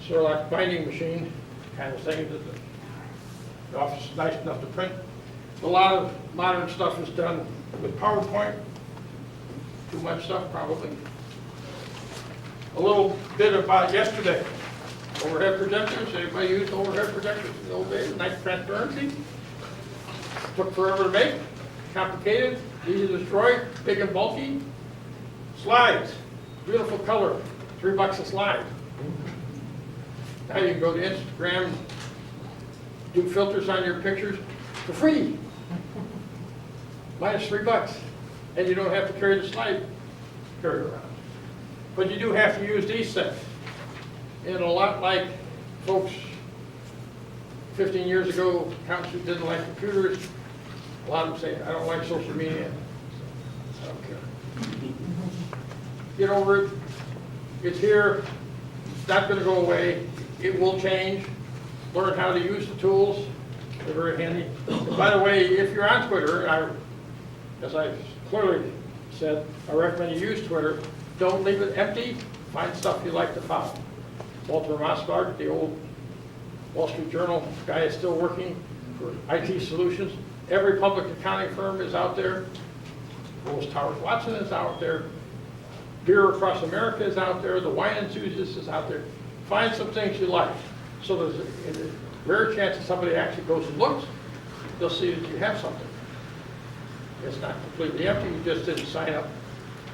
Speaker 1: sort of like binding machine kind of thing that the office is nice enough to print. A lot of modern stuff is done with PowerPoint. Too much stuff, probably. A little bit about yesterday. Overhead projectors. Anybody used overhead projectors in the old days? Nice transparency. Took forever to make. Complicated. Easy to destroy. Big and bulky. Slides. Beautiful color. $3 a slide. Now you can go to Instagram, do filters on your pictures for free. Minus $3. And you don't have to carry the slide carry around. But you do have to use these things. And a lot like folks 15 years ago, accountants who didn't like computers, a lot of them say, I don't like social media. I don't care. Get over it. It's here. It's not going to go away. It will change. Learn how to use the tools. They're very handy. And by the way, if you're on Twitter, as I clearly said, I recommend you use Twitter. Don't leave it empty. Find stuff you like to follow. Walter Mossberg, the old Wall Street Journal guy, is still working for IT solutions. Every public accounting firm is out there. Willis Towers Watson is out there. Beer Across America is out there, the wine enthusiast is out there. Find some things you like. So there's a rare chance that somebody actually goes and looks, they'll see that you have something. It's not completely empty, you just didn't sign up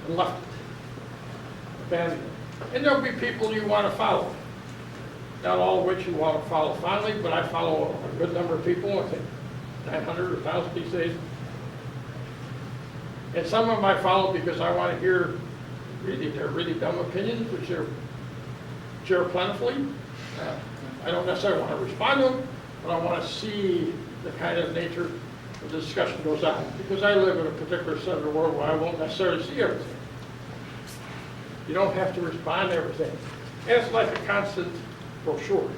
Speaker 1: and left it. Abandoned it. And there'll be people you want to follow. Not all of which you want to follow fondly, but I follow a good number of people, I think 900 or 1,000 these days. And some of them I follow because I want to hear their really dumb opinions, which they're share plentifully. I don't necessarily want to respond to them, but I want to see the kind of nature of the discussion goes on. Because I live in a particular set of the world where I won't necessarily see everything. You don't have to respond to everything. And it's like a constant brochure.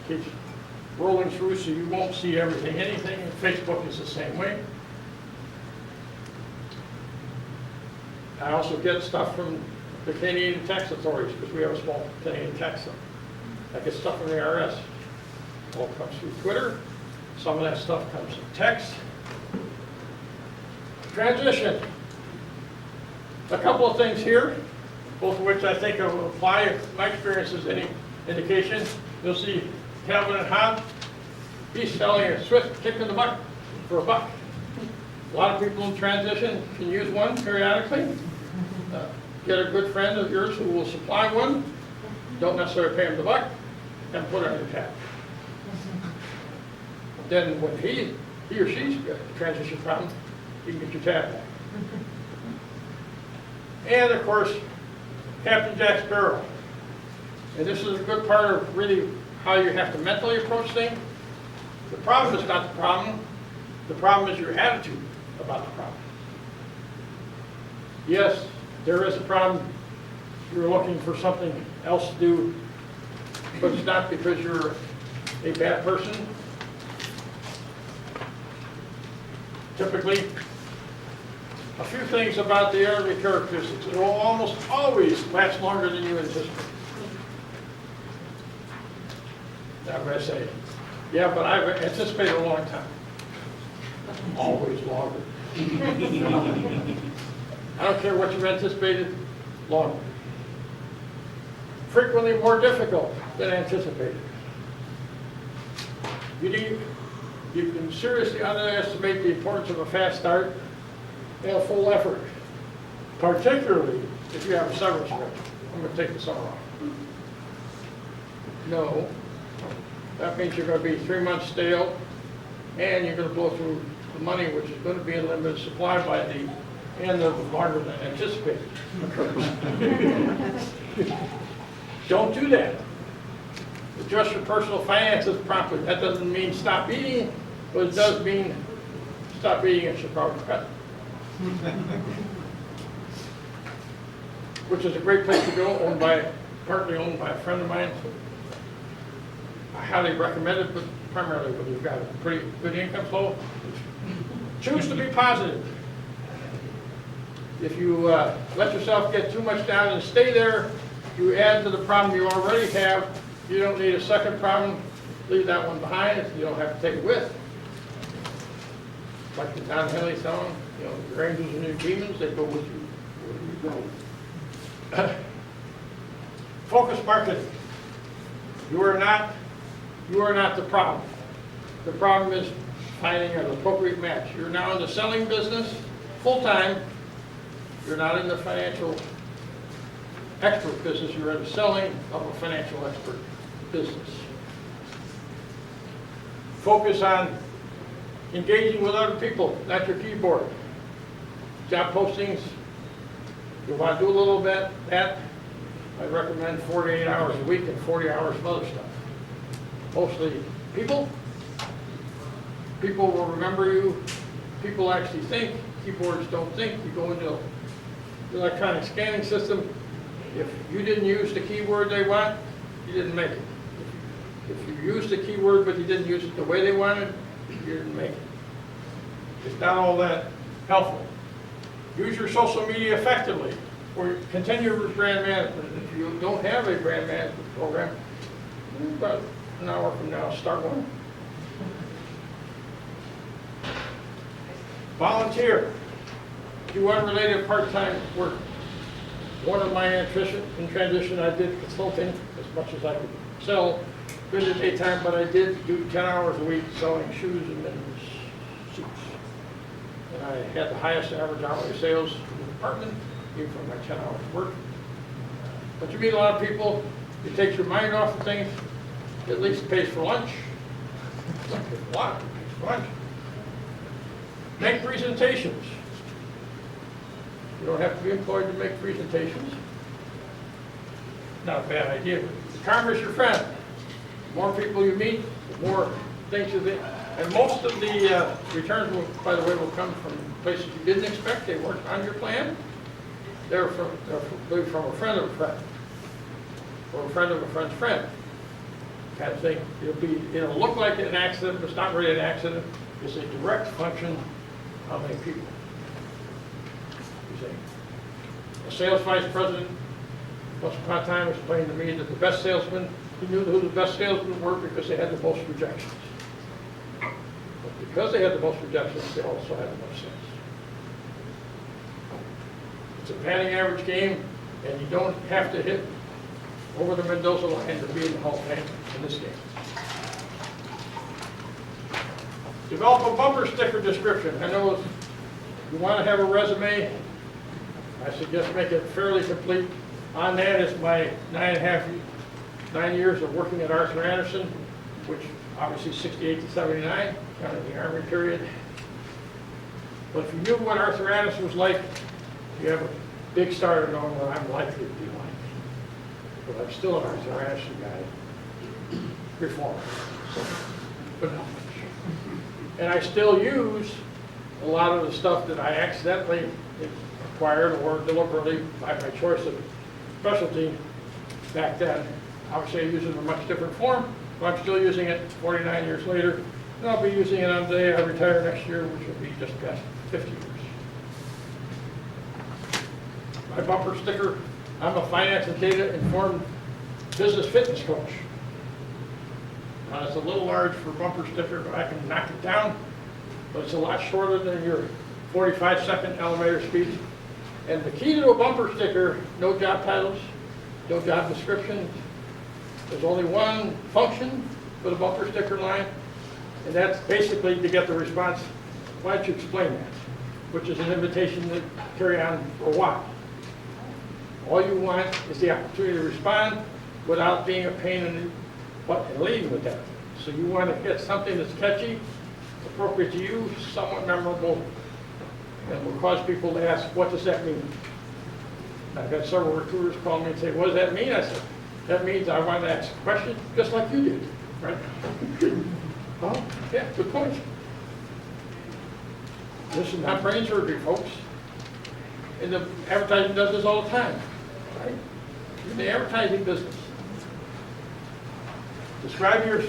Speaker 1: It keeps rolling through so you won't see everything. Anything, and Facebook is the same way. I also get stuff from the Canadian tax authorities because we have a small Canadian tax zone. I get stuff from the IRS. It all comes through Twitter. Some of that stuff comes in text. Transition. A couple of things here, both of which I think will apply if my experience is any indication. You'll see Calvin and Hobbes. He's selling a swift kick in the butt for $1. A lot of people in transition can use one periodically. Get a good friend of yours who will supply one. Don't necessarily pay him the buck, and put it on your tab. Then when he or she's got a transition problem, you can get your tab back. And of course, Captain Jack Sparrow. And this is a good part of really how you have to mentally approach things. The problem is not the problem. The problem is your attitude about the problem. Yes, there is a problem. You're looking for something else to do, but it's not because you're a bad person. Typically, a few things about the early characteristics. It will almost always last longer than you anticipate. Now, I say, yeah, but I've anticipated a long time. Always longer. I don't care what you've anticipated, longer. Frequently more difficult than anticipated. You can seriously underestimate the importance of a fast start and a full effort, particularly if you have a severance schedule. I'm going to take the summer off. No, that means you're going to be 3 months stale, and you're going to blow through the money, which is going to be in limited supply by the end of longer than anticipated occurs. Don't do that. Adjust your personal finances promptly. That doesn't mean stop eating, but it does mean stop eating at Chicago Pet. Which is a great place to go, partly owned by a friend of mine. I highly recommend it, but primarily when you've got a pretty good income flow. Choose to be positive. If you let yourself get too much down and stay there, you add to the problem you already have. You don't need a second problem. Leave that one behind. You don't have to take it with. Like the Don Henley song, your angels and your demons, they go with you wherever you go. Focus marketing. You are not the problem. The problem is finding an appropriate match. You're now in the selling business full-time. You're not in the financial expert business. You're in the selling of a financial expert business. Focus on engaging with other people, not your keyboard. Job postings, you want to do a little bit that, I recommend 48 hours a week and 40 hours of other stuff. Mostly people. People will remember you. People actually think. Keyboards don't think. You go into the electronic scanning system. If you didn't use the keyword they want, you didn't make it. If you used the keyword but you didn't use it the way they wanted, you didn't make it. It's not all that helpful. Use your social media effectively, or continue with brand management. If you don't have a brand management program, about an hour from now, start one. Volunteer. Do unrelated part-time work. One of my in transition, I did consulting as much as I could sell during the daytime, but I did do 10 hours a week selling shoes and men's suits. And I had the highest average hourly sales in the department, even for my 10 hours of work. But you meet a lot of people, it takes your mind off of things, at least pays for lunch. A lot, it pays for lunch. Make presentations. You don't have to be employed to make presentations. Not a bad idea. Karma's your friend. The more people you meet, the more things you think. And most of the returns, will, by the way, will come from places you didn't expect. They weren't on your plan. They're from a friend of a friend, or a friend of a friend's friend, kind of thing. It'll look like an accident, but it's not really an accident. It's a direct function of many people. A sales vice president once upon a time explained to me that the best salesmen, he knew who the best salesmen were because they had the most rejections. But because they had the most rejections, they also had the most sales. It's a batting average game, and you don't have to hit over the Mendoza line to be in the Hall of Fame in this game. Develop a bumper sticker description. I know if you want to have a resume, I suggest make it fairly complete. On that is my 9 years of working at Arthur Anderson, which obviously 68 to 79, kind of the Army period. But if you knew what Arthur Anderson was like, you have a big start of knowing what I'm likely to be like. But I'm still an Arthur Anderson guy, reformer, but not much. And I still use a lot of the stuff that I accidentally acquired or deliberately by my choice of specialty back then. Obviously I use it in a much different form, but I'm still using it 49 years later. And I'll be using it on the day I retire next year, which will be just past 50 years. My bumper sticker, I'm a finance and data informed business fitness coach. It's a little large for a bumper sticker, but I can knock it down. But it's a lot shorter than your 45-second elevator speed. And the key to a bumper sticker, no job titles, no job descriptions. There's only one function for the bumper sticker line, and that's basically to get the response, why don't you explain that? Which is an invitation to carry on for a while. All you want is the opportunity to respond without being a pain in the butt and leading with that. So you want to get something that's catchy, appropriate to you, somewhat memorable, and will cause people to ask, what does that mean? I've had several recruiters call me and say, what does that mean? I said, that means I want to ask a question just like you did, right? Oh, yeah, good point. This is not brain surgery, folks. And the advertising does this all the time, right? In the advertising business. Describe your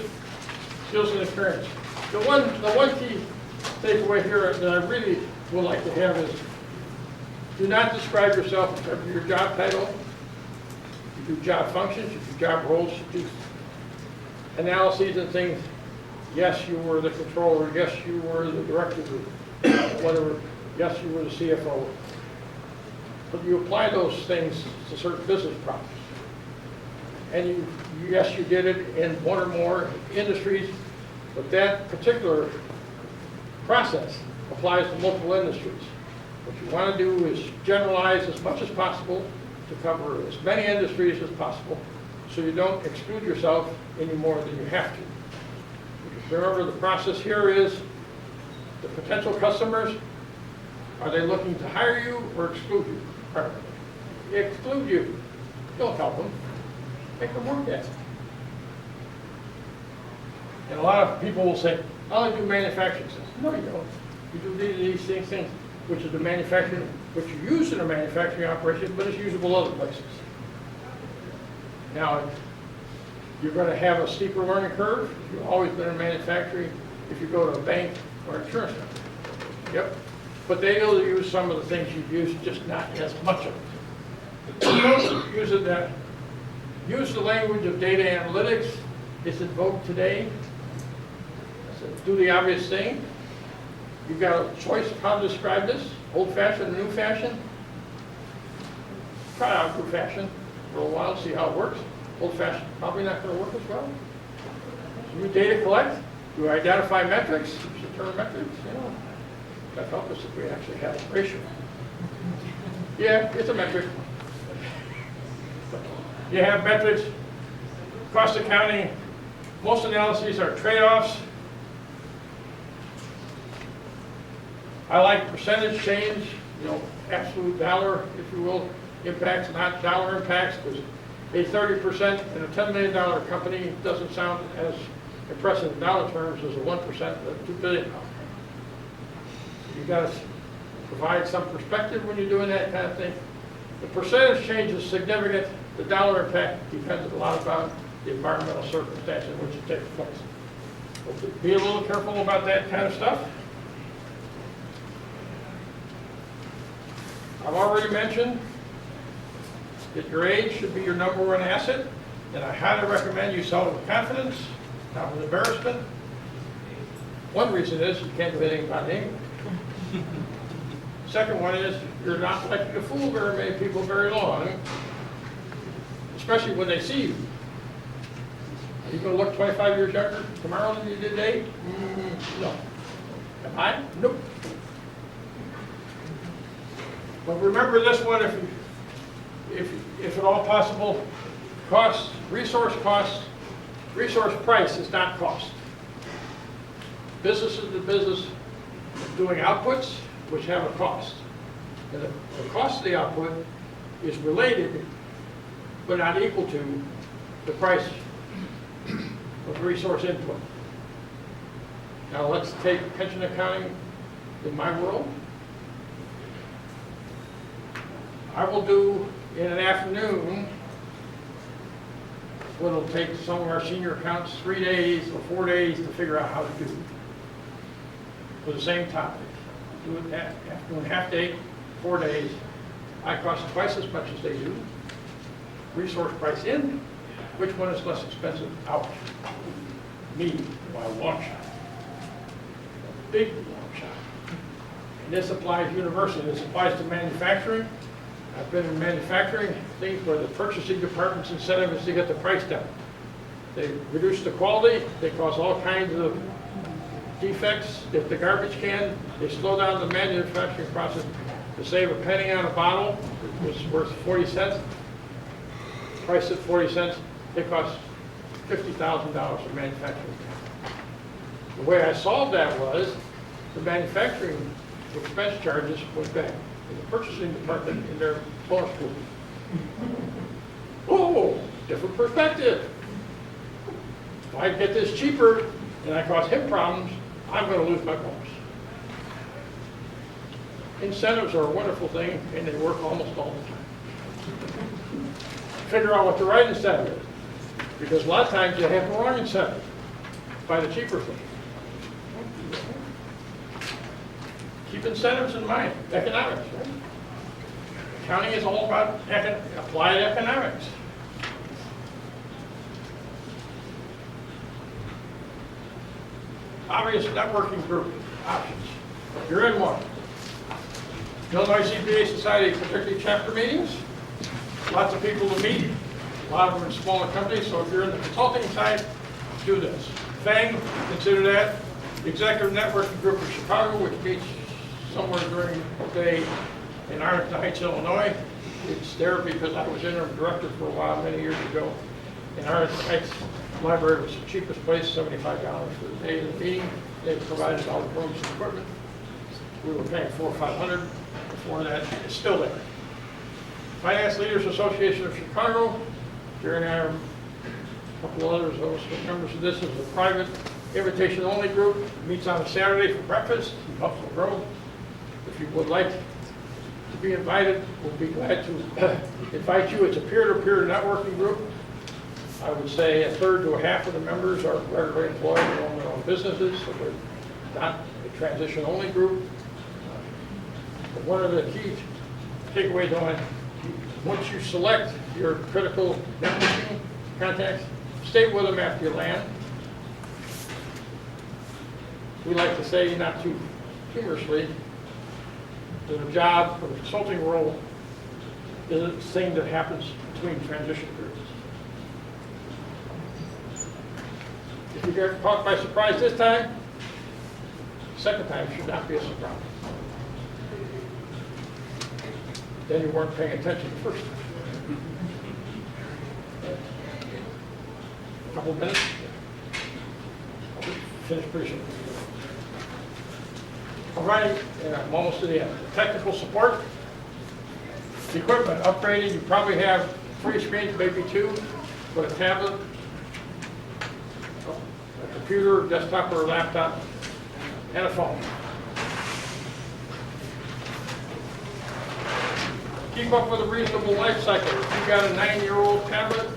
Speaker 1: skills and experience. The one key takeaway here that I really would like to have is, do not describe yourself in terms of your job title. You do job functions, you do job roles, you do analyses and things. Yes, you were the controller. Yes, you were the director, whatever. Yes, you were the CFO. But you apply those things to certain business problems. And yes, you did it in one or more industries, but that particular process applies to multiple industries. What you want to do is generalize as much as possible to cover as many industries as possible, so you don't exclude yourself any more than you have to. Because remember, the process here is the potential customers, are they looking to hire you or exclude you? Primarily. They exclude you, don't help them, make them work at it. And a lot of people will say, I only do manufacturing systems. No, you don't. You do these things, which is the manufacturing, which you use in a manufacturing operation, but it's usable other places. Now, you're going to have a steeper learning curve. You've always been in manufacturing if you go to a bank or insurance company. Yep. But they'll use some of the things you use, just not as much of it. Use the language of data analytics. It's in vogue today. So do the obvious thing. You've got a choice of how to describe this, old-fashioned, new-fashioned. try out new fashion for a while, see how it works. Old fashioned probably not going to work as well. Do data collect? Do identify metrics? Determine metrics? You know, that helps us if we actually have a ratio. Yeah, it's a metric. You have metrics, cost accounting. Most analyses are trade-offs. I like percentage change, you know, absolute dollar, if you will, impacts, not dollar impacts, because a 30% in a $10 million company doesn't sound as impressive in dollar terms as a 1% of a $2 billion company. You got to provide some perspective when you're doing that kind of thing. The percentage change is significant. The dollar impact depends a lot about the environmental circumstance in which it takes place. So be a little careful about that kind of stuff. I've already mentioned that your age should be your number one asset, and I highly recommend you sell it with confidence, not with embarrassment. One reason is you can't do anything about it. Second one is you're not likely to fool very many people very long, especially when they see you. Are you going to look 25 years younger tomorrow than you did today? No. Am I? Nope. But remember this one, if at all possible, resource price is not cost. Business is the business of doing outputs which have a cost. And the cost of the output is related but not equal to the price of resource input. Now let's take pension accounting in my world. I will do in an afternoon what it'll take some of our senior accountants 3 days or 4 days to figure out how to do for the same topic. Do it afternoon, half day, 4 days. I cost twice as much as they do. Resource price in, which one is less expensive? Out. Me, my long shot. Big long shot. And this applies universally. This applies to manufacturing. I've been in manufacturing things where the purchasing department's incentive is to get the price down. They reduce the quality, they cause all kinds of defects. If the garbage can, they slow down the manufacturing process to save a penny on a bottle, which was worth 40 cents. Price at 40 cents, it costs $50,000 in manufacturing. The way I solved that was the manufacturing expense charges went back to the purchasing department in their bonus pool. Oh, different perspective. If I get this cheaper and I cause him problems, I'm going to lose my bonus. Incentives are a wonderful thing, and they work almost all the time. Figure out what the right incentive is, because a lot of times you have the wrong incentive. Buy the cheaper thing. Keep incentives in mind. Economics, right? Accounting is all about applied economics. Obvious networking group options. You're in one. Illinois CPA Society, particularly chapter meetings. Lots of people to meet. A lot of them in smaller companies, so if you're in the consulting side, do this. FEI, consider that. The Executive Networking Group of Chicago, which meets somewhere during the day in Arlington Heights, Illinois. It's there because I was interim director for a while, many years ago. In Arlington Heights, library was the cheapest place, $75 for the day of the meeting. They provided all the rooms and equipment. We were paying $400 or $500 before that. It's still there. Finance Leaders Association of Chicago. Jerry and I are a couple others, those members of this, is a private invitation-only group. It meets on a Saturday for breakfast in Buffalo Grove. If you would like to be invited, we'll be glad to invite you. It's a peer-to-peer networking group. I would say a third to a half of the members are regularly employed and own their own businesses, so we're not a transition-only group. But one of the key takeaways on, once you select your critical networking contacts, stay with them after you land. We like to say, not too humorously, that a job or a consulting role is a thing that happens between transition periods. If you get caught by surprise this time, second time should not be a surprise. Then you weren't paying attention the first time. A couple of minutes. I'll be finished pretty soon. All right, I'm almost to the end. Technical support. Equipment upgrading. You probably have 3 screens, maybe 2, with a tablet, a computer, desktop, or a laptop, and a phone. Keep up with a reasonable life cycle. If you've got a 9-year-old tablet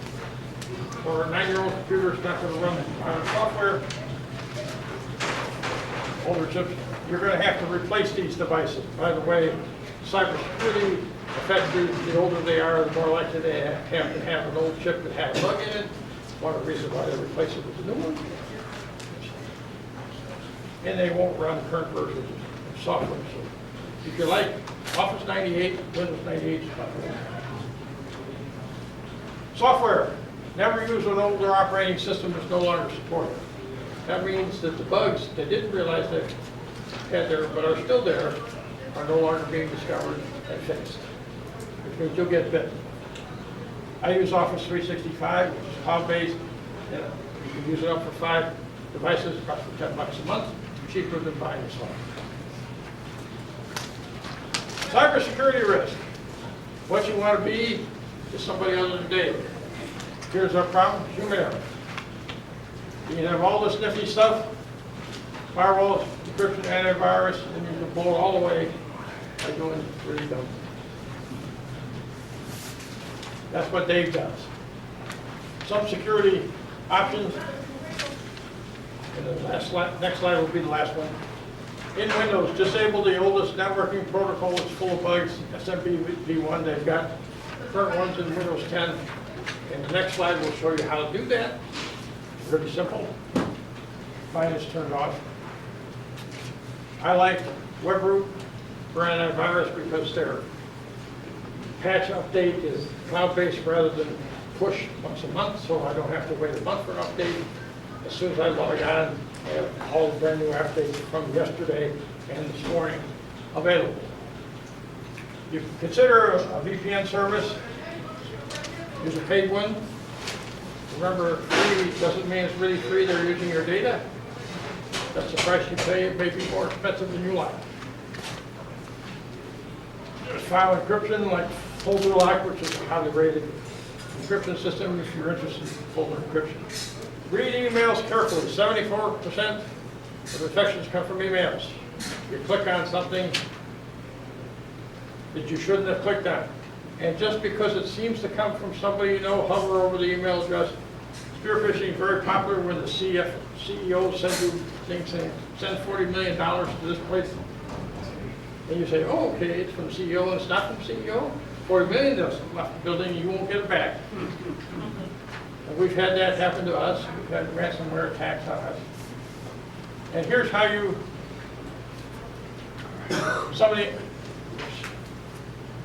Speaker 1: or a 9-year-old computer, it's not going to run modern software. Older chips, you're going to have to replace these devices. By the way, cybersecurity affects the older they are, the more likely they have to have an old chip that has a bug in it. One of the reasons why they replace it with a new one. And they won't run current versions of software. So if you like Office 98, Windows 98 is popular. Software. Never use an older operating system that's no longer supported. That means that the bugs they didn't realize they had there but are still there are no longer being discovered and fixed, which means you'll get bit. I use Office 365, which is cloud-based. And you can use it up for 5 devices, it costs $10 a month, cheaper than buying the software. Cybersecurity risk. What you want to be is somebody other than Dave. Here's our problem, human error. You can have all this nifty stuff, firewalls, encryption, antivirus, and you can blow it all away by doing really dumb. That's what Dave does. Some security options, and the next slide will be the last one. In Windows, disable the oldest networking protocol that's full of bugs, SMB-v1. They've got current ones in Windows 10. And the next slide will show you how to do that. Pretty simple. Mine is turned off. I like WebRoot for antivirus because their patch update is cloud-based rather than push once a month, so I don't have to wait a month for an update. As soon as I log on, I have all the brand new updates from yesterday and this morning available. You can consider a VPN service. Use a paid one. Remember, free doesn't mean it's really free. They're using your data. That's the price you pay. It may be more expensive than you like. There's file encryption like folder lock, which is a highly rated encryption system if you're interested in folder encryption. Read emails carefully. 74% of infections come from emails. You click on something that you shouldn't have clicked on. And just because it seems to come from somebody you know, hover over the email address. Spear phishing is very popular when the CEO sends you things saying, send $40 million to this place. And you say, oh, okay, it's from the CEO, and it's not from the CEO. $40 million left the building, you won't get it back. And we've had that happen to us. We've had ransomware attacks on us. And here's how you,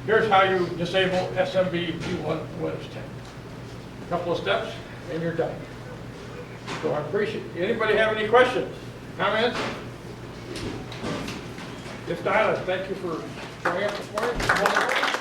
Speaker 1: here's how you disable SMB-v1 Windows 10. A couple of steps, and you're done. So I appreciate it. Anybody have any questions, comments? If not, I thank you for showing up this morning.